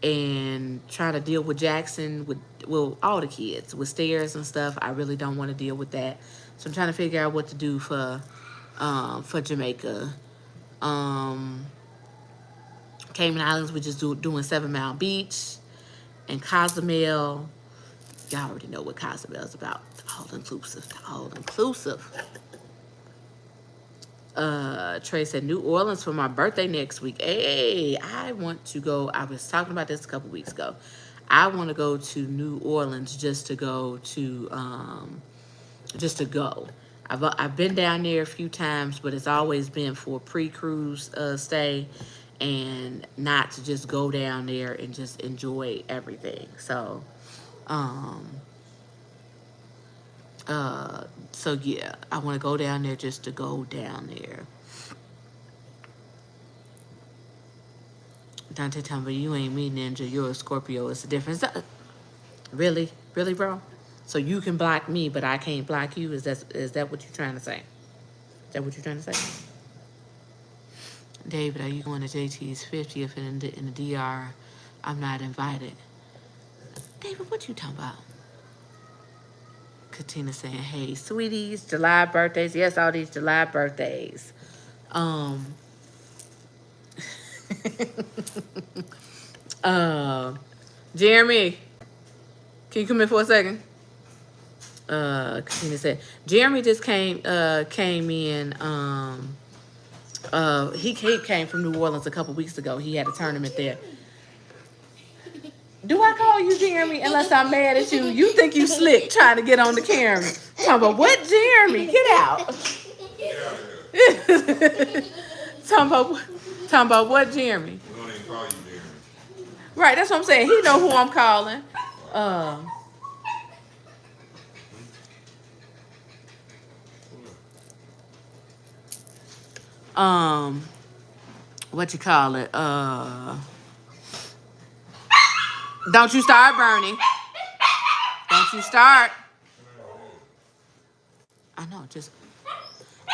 And try to deal with Jackson, with all the kids, with stairs and stuff. I really don't want to deal with that. So I'm trying to figure out what to do for Jamaica. Cayman Islands, we're just doing 7 Mile Beach. And Cozumel, y'all already know what Cozumel is about. All-inclusive, all-inclusive. Trey said, New Orleans for my birthday next week. Hey, I want to go. I was talking about this a couple weeks ago. I want to go to New Orleans just to go. I've been down there a few times, but it's always been for pre-cruise stay and not to just go down there and just enjoy everything. So, so yeah, I want to go down there just to go down there. Dante telling me, you ain't me, Ninja. You're a Scorpio. It's a difference. Really? Really, bro? So you can block me, but I can't block you? Is that what you're trying to say? Is that what you're trying to say? David, are you going to JT's 50th in the DR? I'm not invited. David, what you talking about? Katina saying, hey, sweeties, July birthdays. Yes, all these July birthdays. Jeremy, can you come in for a second? Katina said, Jeremy just came in. He came from New Orleans a couple weeks ago. He had a tournament there. Do I call you Jeremy unless I'm mad at you? You think you slick trying to get on the camera. Talking about what, Jeremy? Get out. talking about what, Jeremy? We don't even call you Jeremy. Right, that's what I'm saying. He know who I'm calling. What you call it? Don't you start, Bernie. Don't you start. I know, just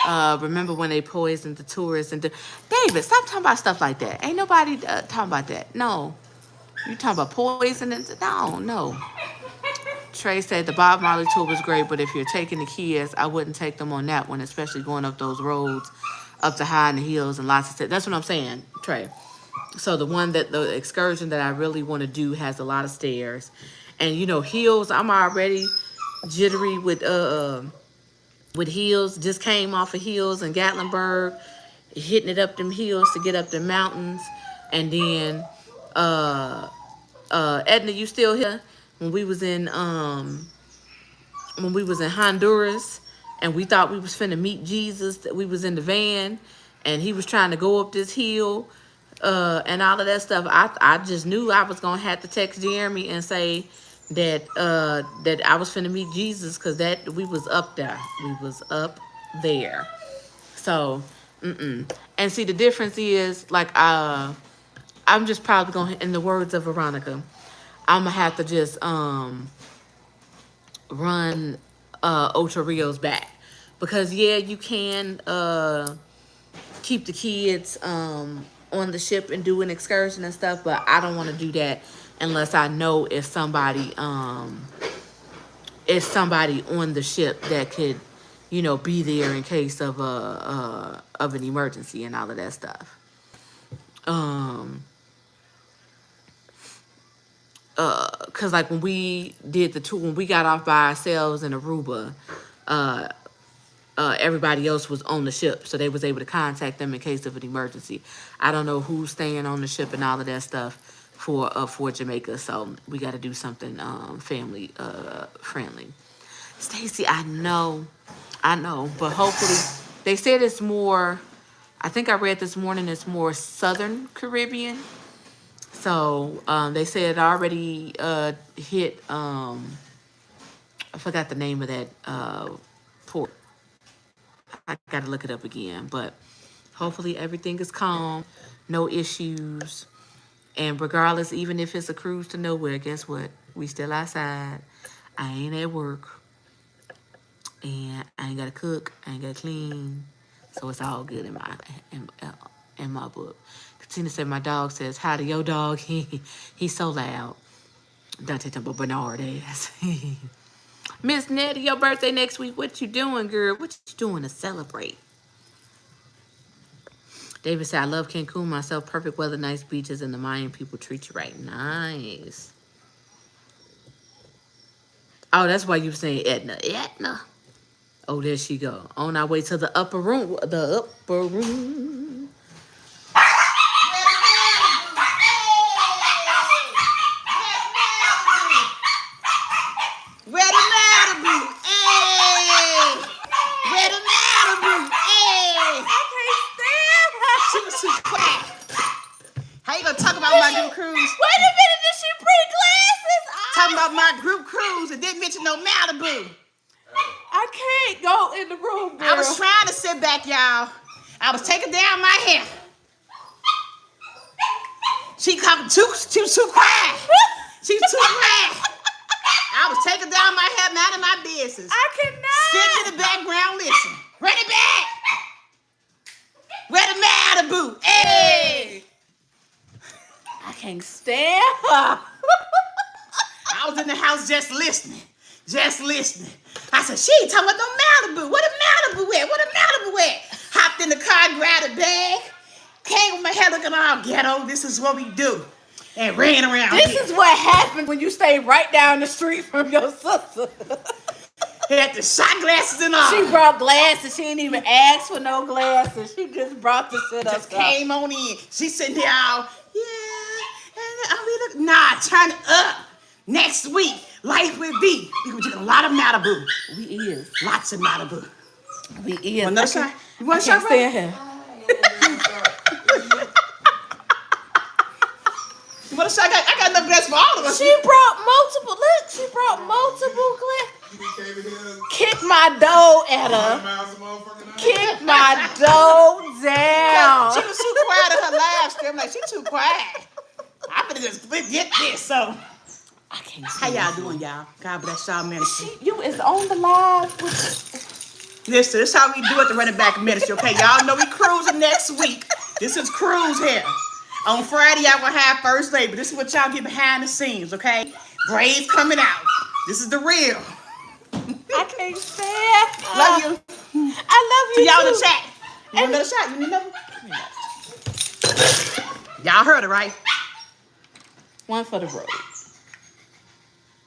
remember when they poisoned the tourists and David, stop talking about stuff like that. Ain't nobody talking about that. No. You talking about poison and no. Trey said the Bob Marley tour was great, but if you're taking the kids, I wouldn't take them on that one, especially going up those roads, up the high in the hills and lots of stuff. That's what I'm saying, Trey. So the excursion that I really want to do has a lot of stairs. And, hills, I'm already jittery with hills. Just came off of hills in Gatlinburg, hitting it up them hills to get up the mountains. And then, Edna, you still here? When we was in Honduras and we thought we was finna meet Jesus, that we was in the van and he was trying to go up this hill, and all of that stuff. I just knew I was gonna have to text Jeremy and say that that I was finna meet Jesus, because that we was up there. We was up there. So, and see, the difference is, like, I'm just probably gonna, in the words of Veronica, I'm gonna have to just run Ocho Rios back, because yeah, you can keep the kids on the ship and do an excursion and stuff, but I don't want to do that unless I know if somebody on the ship that could, you know, be there in case of of an emergency and all of that stuff. Cause like when we did the tour, when we got off by ourselves in Aruba, everybody else was on the ship, so they was able to contact them in case of an emergency. I don't know who's staying on the ship and all of that stuff for Jamaica, so we got to do something family friendly. Stacy, I know, but hopefully they said it's more. I think I read this morning it's more Southern Caribbean. So they said it already hit. I forgot the name of that port. I got to look it up again, but hopefully everything is calm, no issues, and regardless, even if it's a cruise to nowhere, guess what? We still outside. I ain't at work, and I ain't got to cook. I ain't got to clean, so it's all good in my book. Katina said my dog says hi to your dog. He's so loud. Don't take him but Bernard ass. Miss Nettie, your birthday next week. What you doing, girl? What you doing to celebrate? David said, I love Cancun myself. Perfect weather, nice beaches, and the Mayan people treat you right. Nice. Oh, that's why you were saying Etna. Etna. Oh, there she go. On our way to the upper room. The upper room. Where the Malibu? Hey! Where the Malibu? Hey! I can't stand her. She was too quiet. How you gonna talk about my group cruise? Wait a minute, did she bring glasses? Talking about my group cruise and didn't mention no Malibu. I can't go in the room, girl. I was trying to sit back, y'all. I was taking down my hair. She was too quiet. She's too quiet. I was taking down my hair, not in my business. I cannot. Sit in the background, listen. Run it back. Where the Malibu? Hey! I can't stand her. I was in the house just listening. I said, she ain't talking about no Malibu. Where the Malibu at? Hopped in the car, grabbed a bag, came with my hair looking all ghetto. This is what we do. And ran around. This is what happens when you stay right down the street from your sister. Had the shot glasses and all. She brought glasses. She didn't even ask for no glasses. She just brought the shit up. Just came on in. She sitting there all, yeah. Nah, turn it up. Next week, life will be. We gonna drink a lot of Malibu. We is. Lots of Malibu. We is. Want another shot? You want a I shot, can't stand her. You want a shot? I got enough glass for all of us. She brought multiple. Look, she brought multiple glasses. Kick my dough at her. Kick my dough down. She was too quiet in her laugh. I'm like, she too quiet. I'm gonna just get this. So, I can't. How y'all doing, y'all? God bless y'all, ministry. You is on the live. Listen, this is how we do it to Run It Back ministry. Okay, y'all know we cruising next week. This is cruise here. On Friday, I will have first lady, but this is what y'all get behind the scenes. Okay, Brave coming out. This is the real. I can't stand. Love you. I love you. To y'all in too. the chat. You want another shot? You need another? Y'all heard it, right? One for the road.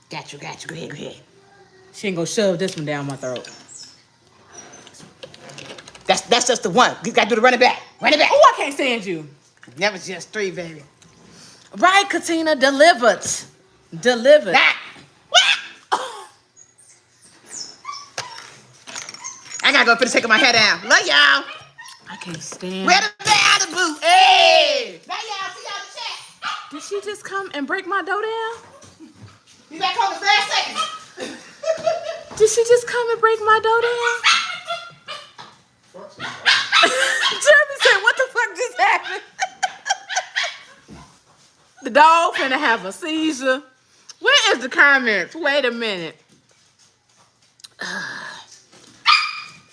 Got you. Go ahead. She ain't gonna shove this one down my throat. That's just the one. You gotta do the run it back. Run it back. Oh, I can't stand you. Never just three, baby. Right, Katina, delivered. That. I gotta go finish taking my hair down. Love y'all. I can't stand. Where the Malibu? Hey! Now y'all see y'all the chat. Did she just come and break my dough down? Be back on the first second. Did she just come and break my dough down? Jeremy said, what the fuck just happened? The dog finna have a seizure. Where is the comments? Wait a minute.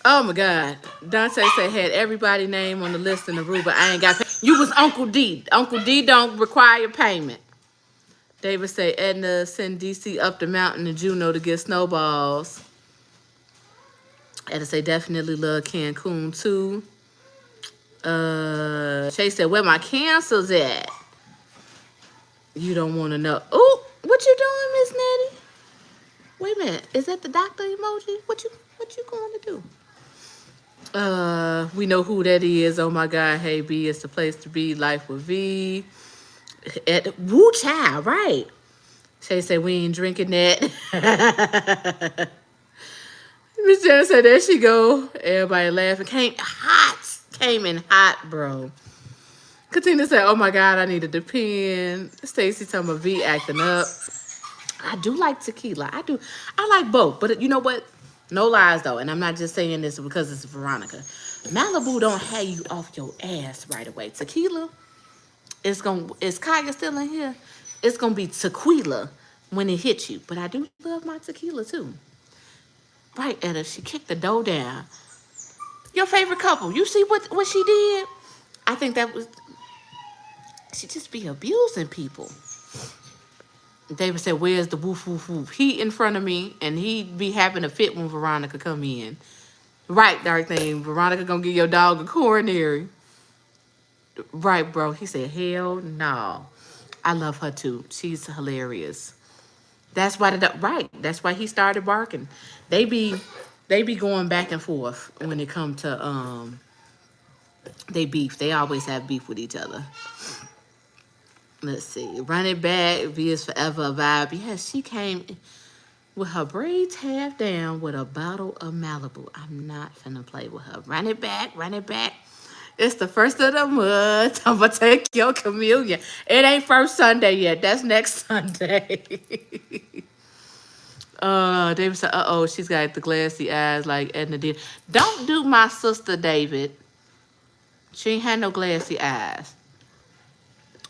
Oh my God. Dante said had everybody name on the list in the room, but I ain't got pay. You was Uncle D. Uncle D don't require payment. David say Edna send DC up the mountain to Juneau to get snowballs. Edna say definitely love Cancun too. Shay said, where my cancels at? You don't want to know. Oh, what you doing, Miss Nettie? Wait a minute. Is that the doctor emoji? What you going to do? We know who that is. Oh my God. Hey B, it's the place to be. Life with V. At Woo Child, right? Shay said we ain't drinking that. Miss Jenna said, there she go. Everybody laughing. Came in hot, bro. Katina said, oh my God, I needed the pen. Stacy talking about V acting up. I do like tequila. I like both. But you know what? No lies though. And I'm not just saying this because it's Veronica. Malibu don't have you off your ass right away. Tequila, is Kaya still in here? It's gonna be tequila when it hits you. But I do love my tequila too. Right, Etta, she kicked the dough down. Your favorite couple. You see what she did? I think that was, she just be abusing people. David said, where's the woof, woof, woof? He in front of me, and he be having a fit when Veronica come in. Right, Dark Thing. Veronica gonna give your dog a coronary. Right, bro. He said, hell no. I love her too. She's hilarious. That's why that's why he started barking. They be going back and forth when it come to they beef. They always have beef with each other. Let's see. Run it back. V is forever a vibe. Yes, she came with her braids half down with a bottle of Malibu. I'm not finna play with her. Run it back. Run it back. It's the first of the month. I'm gonna take your communion. It ain't first Sunday yet. That's next Sunday. David said, uh-oh, she's got the glassy eyes like Edna did. Don't do my sister, David. She ain't had no glassy eyes.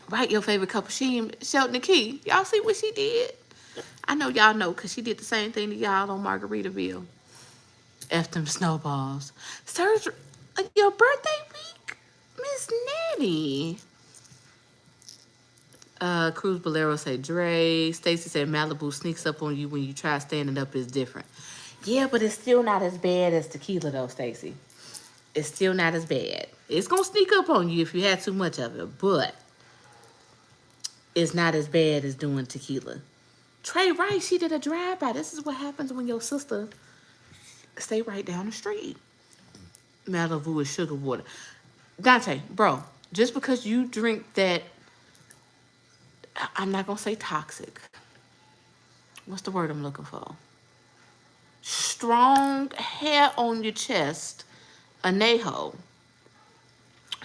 Right, your favorite couple, Shelton and Key. Y'all see what she did? I know y'all know, because she did the same thing to y'all on Margaritaville. F them snowballs. Surgery, your birthday week? Miss Nettie. Cruz Bolero say Dre. Stacy said Malibu sneaks up on you when you try standing up is different. Yeah, but it's still not as bad as tequila though, Stacy. It's still not as bad. It's gonna sneak up on you if you had too much of it, but it's not as bad as doing tequila. Trey Rice, she did a drive-by. This is what happens when your sister stay right down the street. Malibu is sugar water. Dante, bro, just because you drink that, I'm not going to say toxic. What's the word I'm looking for? Strong hair on your chest, anejo,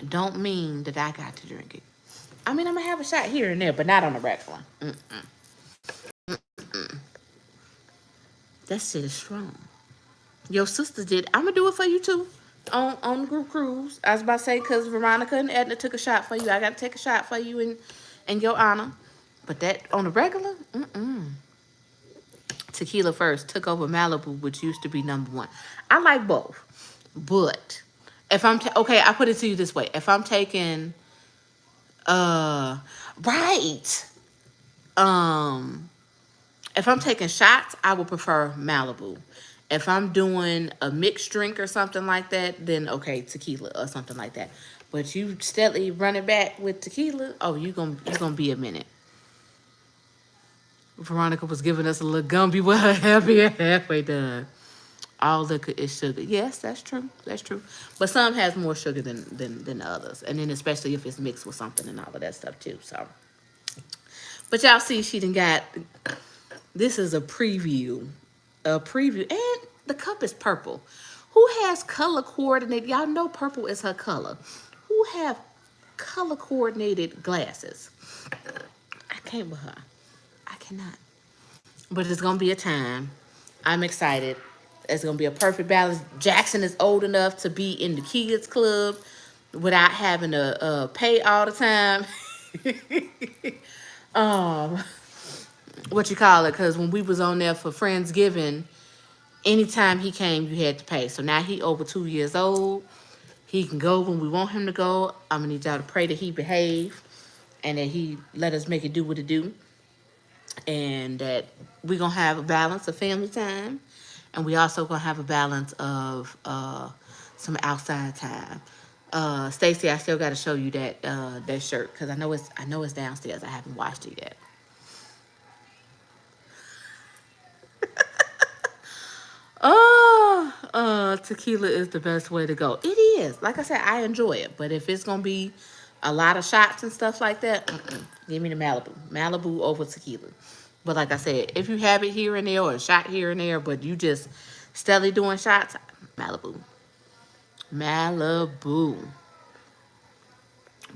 don't mean that I got to drink it. I mean, I'm going to have a shot here and there, but not on a regular. That shit is strong. Your sister did. I'm going to do it for you, too, on the group cruise. I was about to say, because Veronica and Edna took a shot for you. I got to take a shot for you in your honor. But that, on the regular, Tequila first took over Malibu, which used to be #1. I like both. But if I'm, okay, I put it to you this way. If I'm taking, right. If I'm taking shots, I would prefer Malibu. If I'm doing a mixed drink or something like that, then okay, tequila or something like that. But you steadily running back with tequila, oh, you're gonna be a minute. Veronica was giving us a little Gumby with her halfway done. All liquor is sugar. Yes, that's true. That's true. But some has more sugar than others. And then especially if it's mixed with something and all of that stuff too. So, but y'all see she done got, this is a preview. A preview. And the cup is purple. Who has color coordinated? Y'all know purple is her color. Who have color coordinated glasses? I can't with her. I cannot. But it's gonna be a time. I'm excited. It's gonna be a perfect balance. Jackson is old enough to be in the kids club without having to pay all the time. um, what you call it? Because when we was on there for Friendsgiving, anytime he came, you had to pay. So now he over 2 years old. He can go when we want him to go. I'm gonna need y'all to pray that he behave and that he let us make it do what it do, and that we gonna have a balance of family time, and we also gonna have a balance of some outside time. Stacy, I still got to show you that shirt because I know it's downstairs. I haven't washed it yet. Oh, tequila is the best way to go. It is. Like I said, I enjoy it. But if it's gonna be a lot of shots and stuff like that, give me the Malibu. Malibu over tequila. But like I said, if you have it here and there or a shot here and there, but you just steadily doing shots, Malibu. Malibu.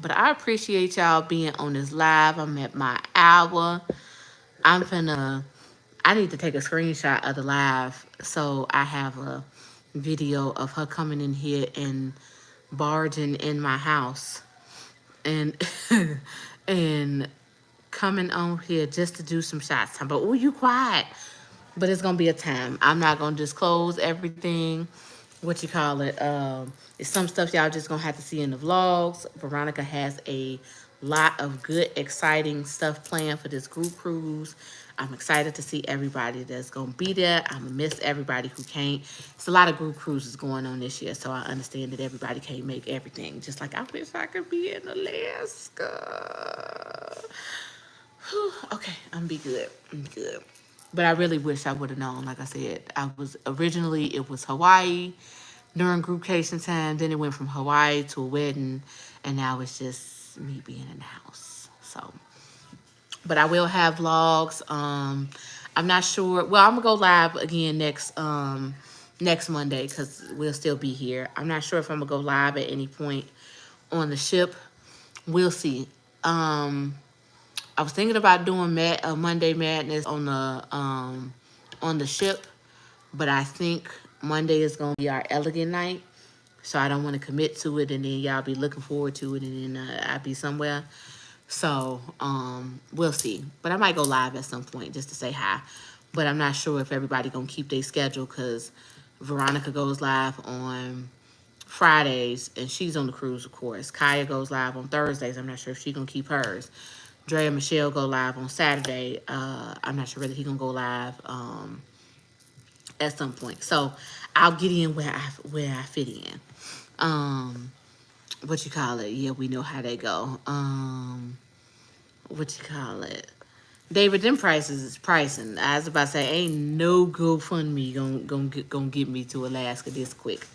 But I appreciate y'all being on this live. I'm at my hour. I'm finna I need to take a screenshot of the live so I have a video of her coming in here and barging in my house and and coming on here just to do some shots. But oh, you quiet. But it's gonna be a time. I'm not gonna disclose everything. What you call it? It's some stuff y'all just gonna have to see in the vlogs. Veronica has a lot of good, exciting stuff planned for this group cruise. I'm excited to see everybody that's gonna be there. I'm gonna miss everybody who can't. It's a lot of group cruises going on this year, so I understand that everybody can't make everything. Just like I wish I could be in Alaska. Whew, okay, I'm be good. I'm good. But I really wish I would have known. Like I said, I was originally it was Hawaii during groupcation time. Then it went from Hawaii to a wedding, and now it's just me being in the house. So, but I will have vlogs. I'm not sure. Well, I'm gonna go live again next Monday because we'll still be here. I'm not sure if I'm gonna go live at any point on the ship. We'll see. I was thinking about doing Monday Madness on the ship, but I think Monday is gonna be our elegant night, so I don't want to commit to it, and then y'all be looking forward to it, and then I'll be somewhere. So we'll see. But I might go live at some point just to say hi. But I'm not sure if everybody gonna keep their schedule because Veronica goes live on Fridays, and she's on the cruise, of course. Kaya goes live on Thursdays. I'm not sure if she's gonna keep hers. Dre and Michelle go live on Saturday. I'm not sure whether he gonna go live at some point. So I'll get in where I fit in. What you call it? Yeah, we know how they go. What you call it? David, them prices is pricing. I was about to say, ain't no GoFundMe gonna get me to Alaska this quick.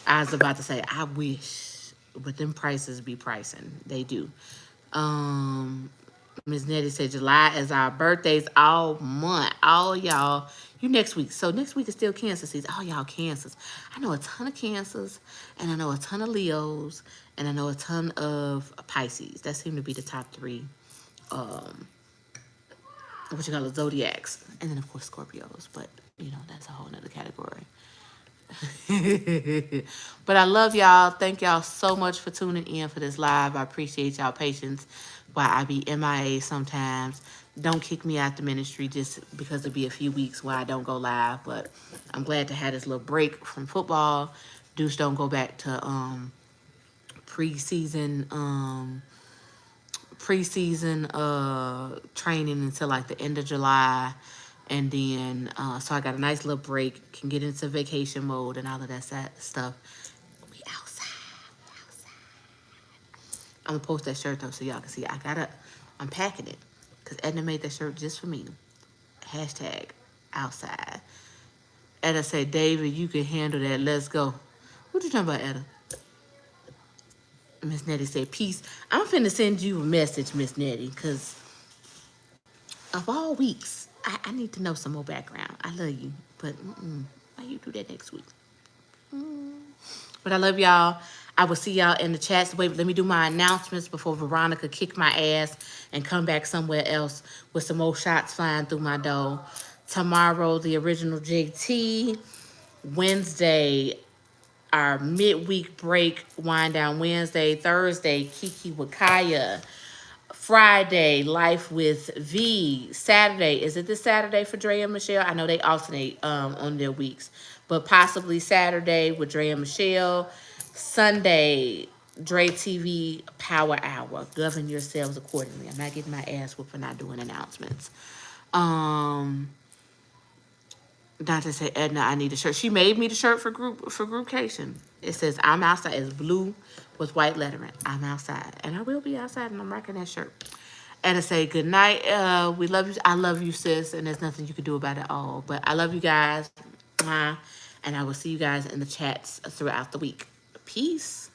I was about to say, I wish, but them prices be pricing. They do. Miss Nettie said July is our birthdays all month. All y'all, you next week. So next week is still Cancer season. All y'all Cancers. I know a ton of Cancers, and I know a ton of Leos, and I know a ton of Pisces. That seem to be the top three. What you call it, zodiacs, and then of course Scorpios. But you know that's a whole nother category. But I love y'all. Thank y'all so much for tuning in for this live. I appreciate y'all patience while I be MIA sometimes. Don't kick me out the ministry just because it'll be a few weeks where I don't go live. But I'm glad to have this little break from football. Deuce don't go back to preseason training until like the end of July. And then, so I got a nice little break, can get into vacation mode and all of that stuff. We outside. I'm gonna post that shirt though so y'all can see. I'm packing it because Edna made that shirt just for me. Hashtag outside. Edna said, David, you can handle that. Let's go. What you talking about, Edna? Miss Nettie said, peace. I'm finna send you a message, Miss Nettie, because of all weeks, I need to know some more background. I love you, but why you do that next week? But I love y'all. I will see y'all in the chats. Wait, let me do my announcements before Veronica kick my ass and come back somewhere else with some more shots flying through my door. Tomorrow, the original JT. Wednesday, our midweek break, wind down Wednesday. Thursday, Kiki Wakaya. Friday, Life with V. Saturday, is it this Saturday for Dre and Michelle? I know they alternate on their weeks, but possibly Saturday with Dre and Michelle. Sunday, Dre TV Power Hour. Govern yourselves accordingly. I'm not getting my ass whooped for not doing announcements. Dante said, Edna, I need a shirt. She made me the shirt for groupcation. It says, I'm outside. It's blue with white lettering. I'm outside. And I will be outside, and I'm rocking that shirt. Edna say, good night. We love you. I love you, sis, and there's nothing you can do about it all. But I love you guys. And I will see you guys in the chats throughout the week. Peace.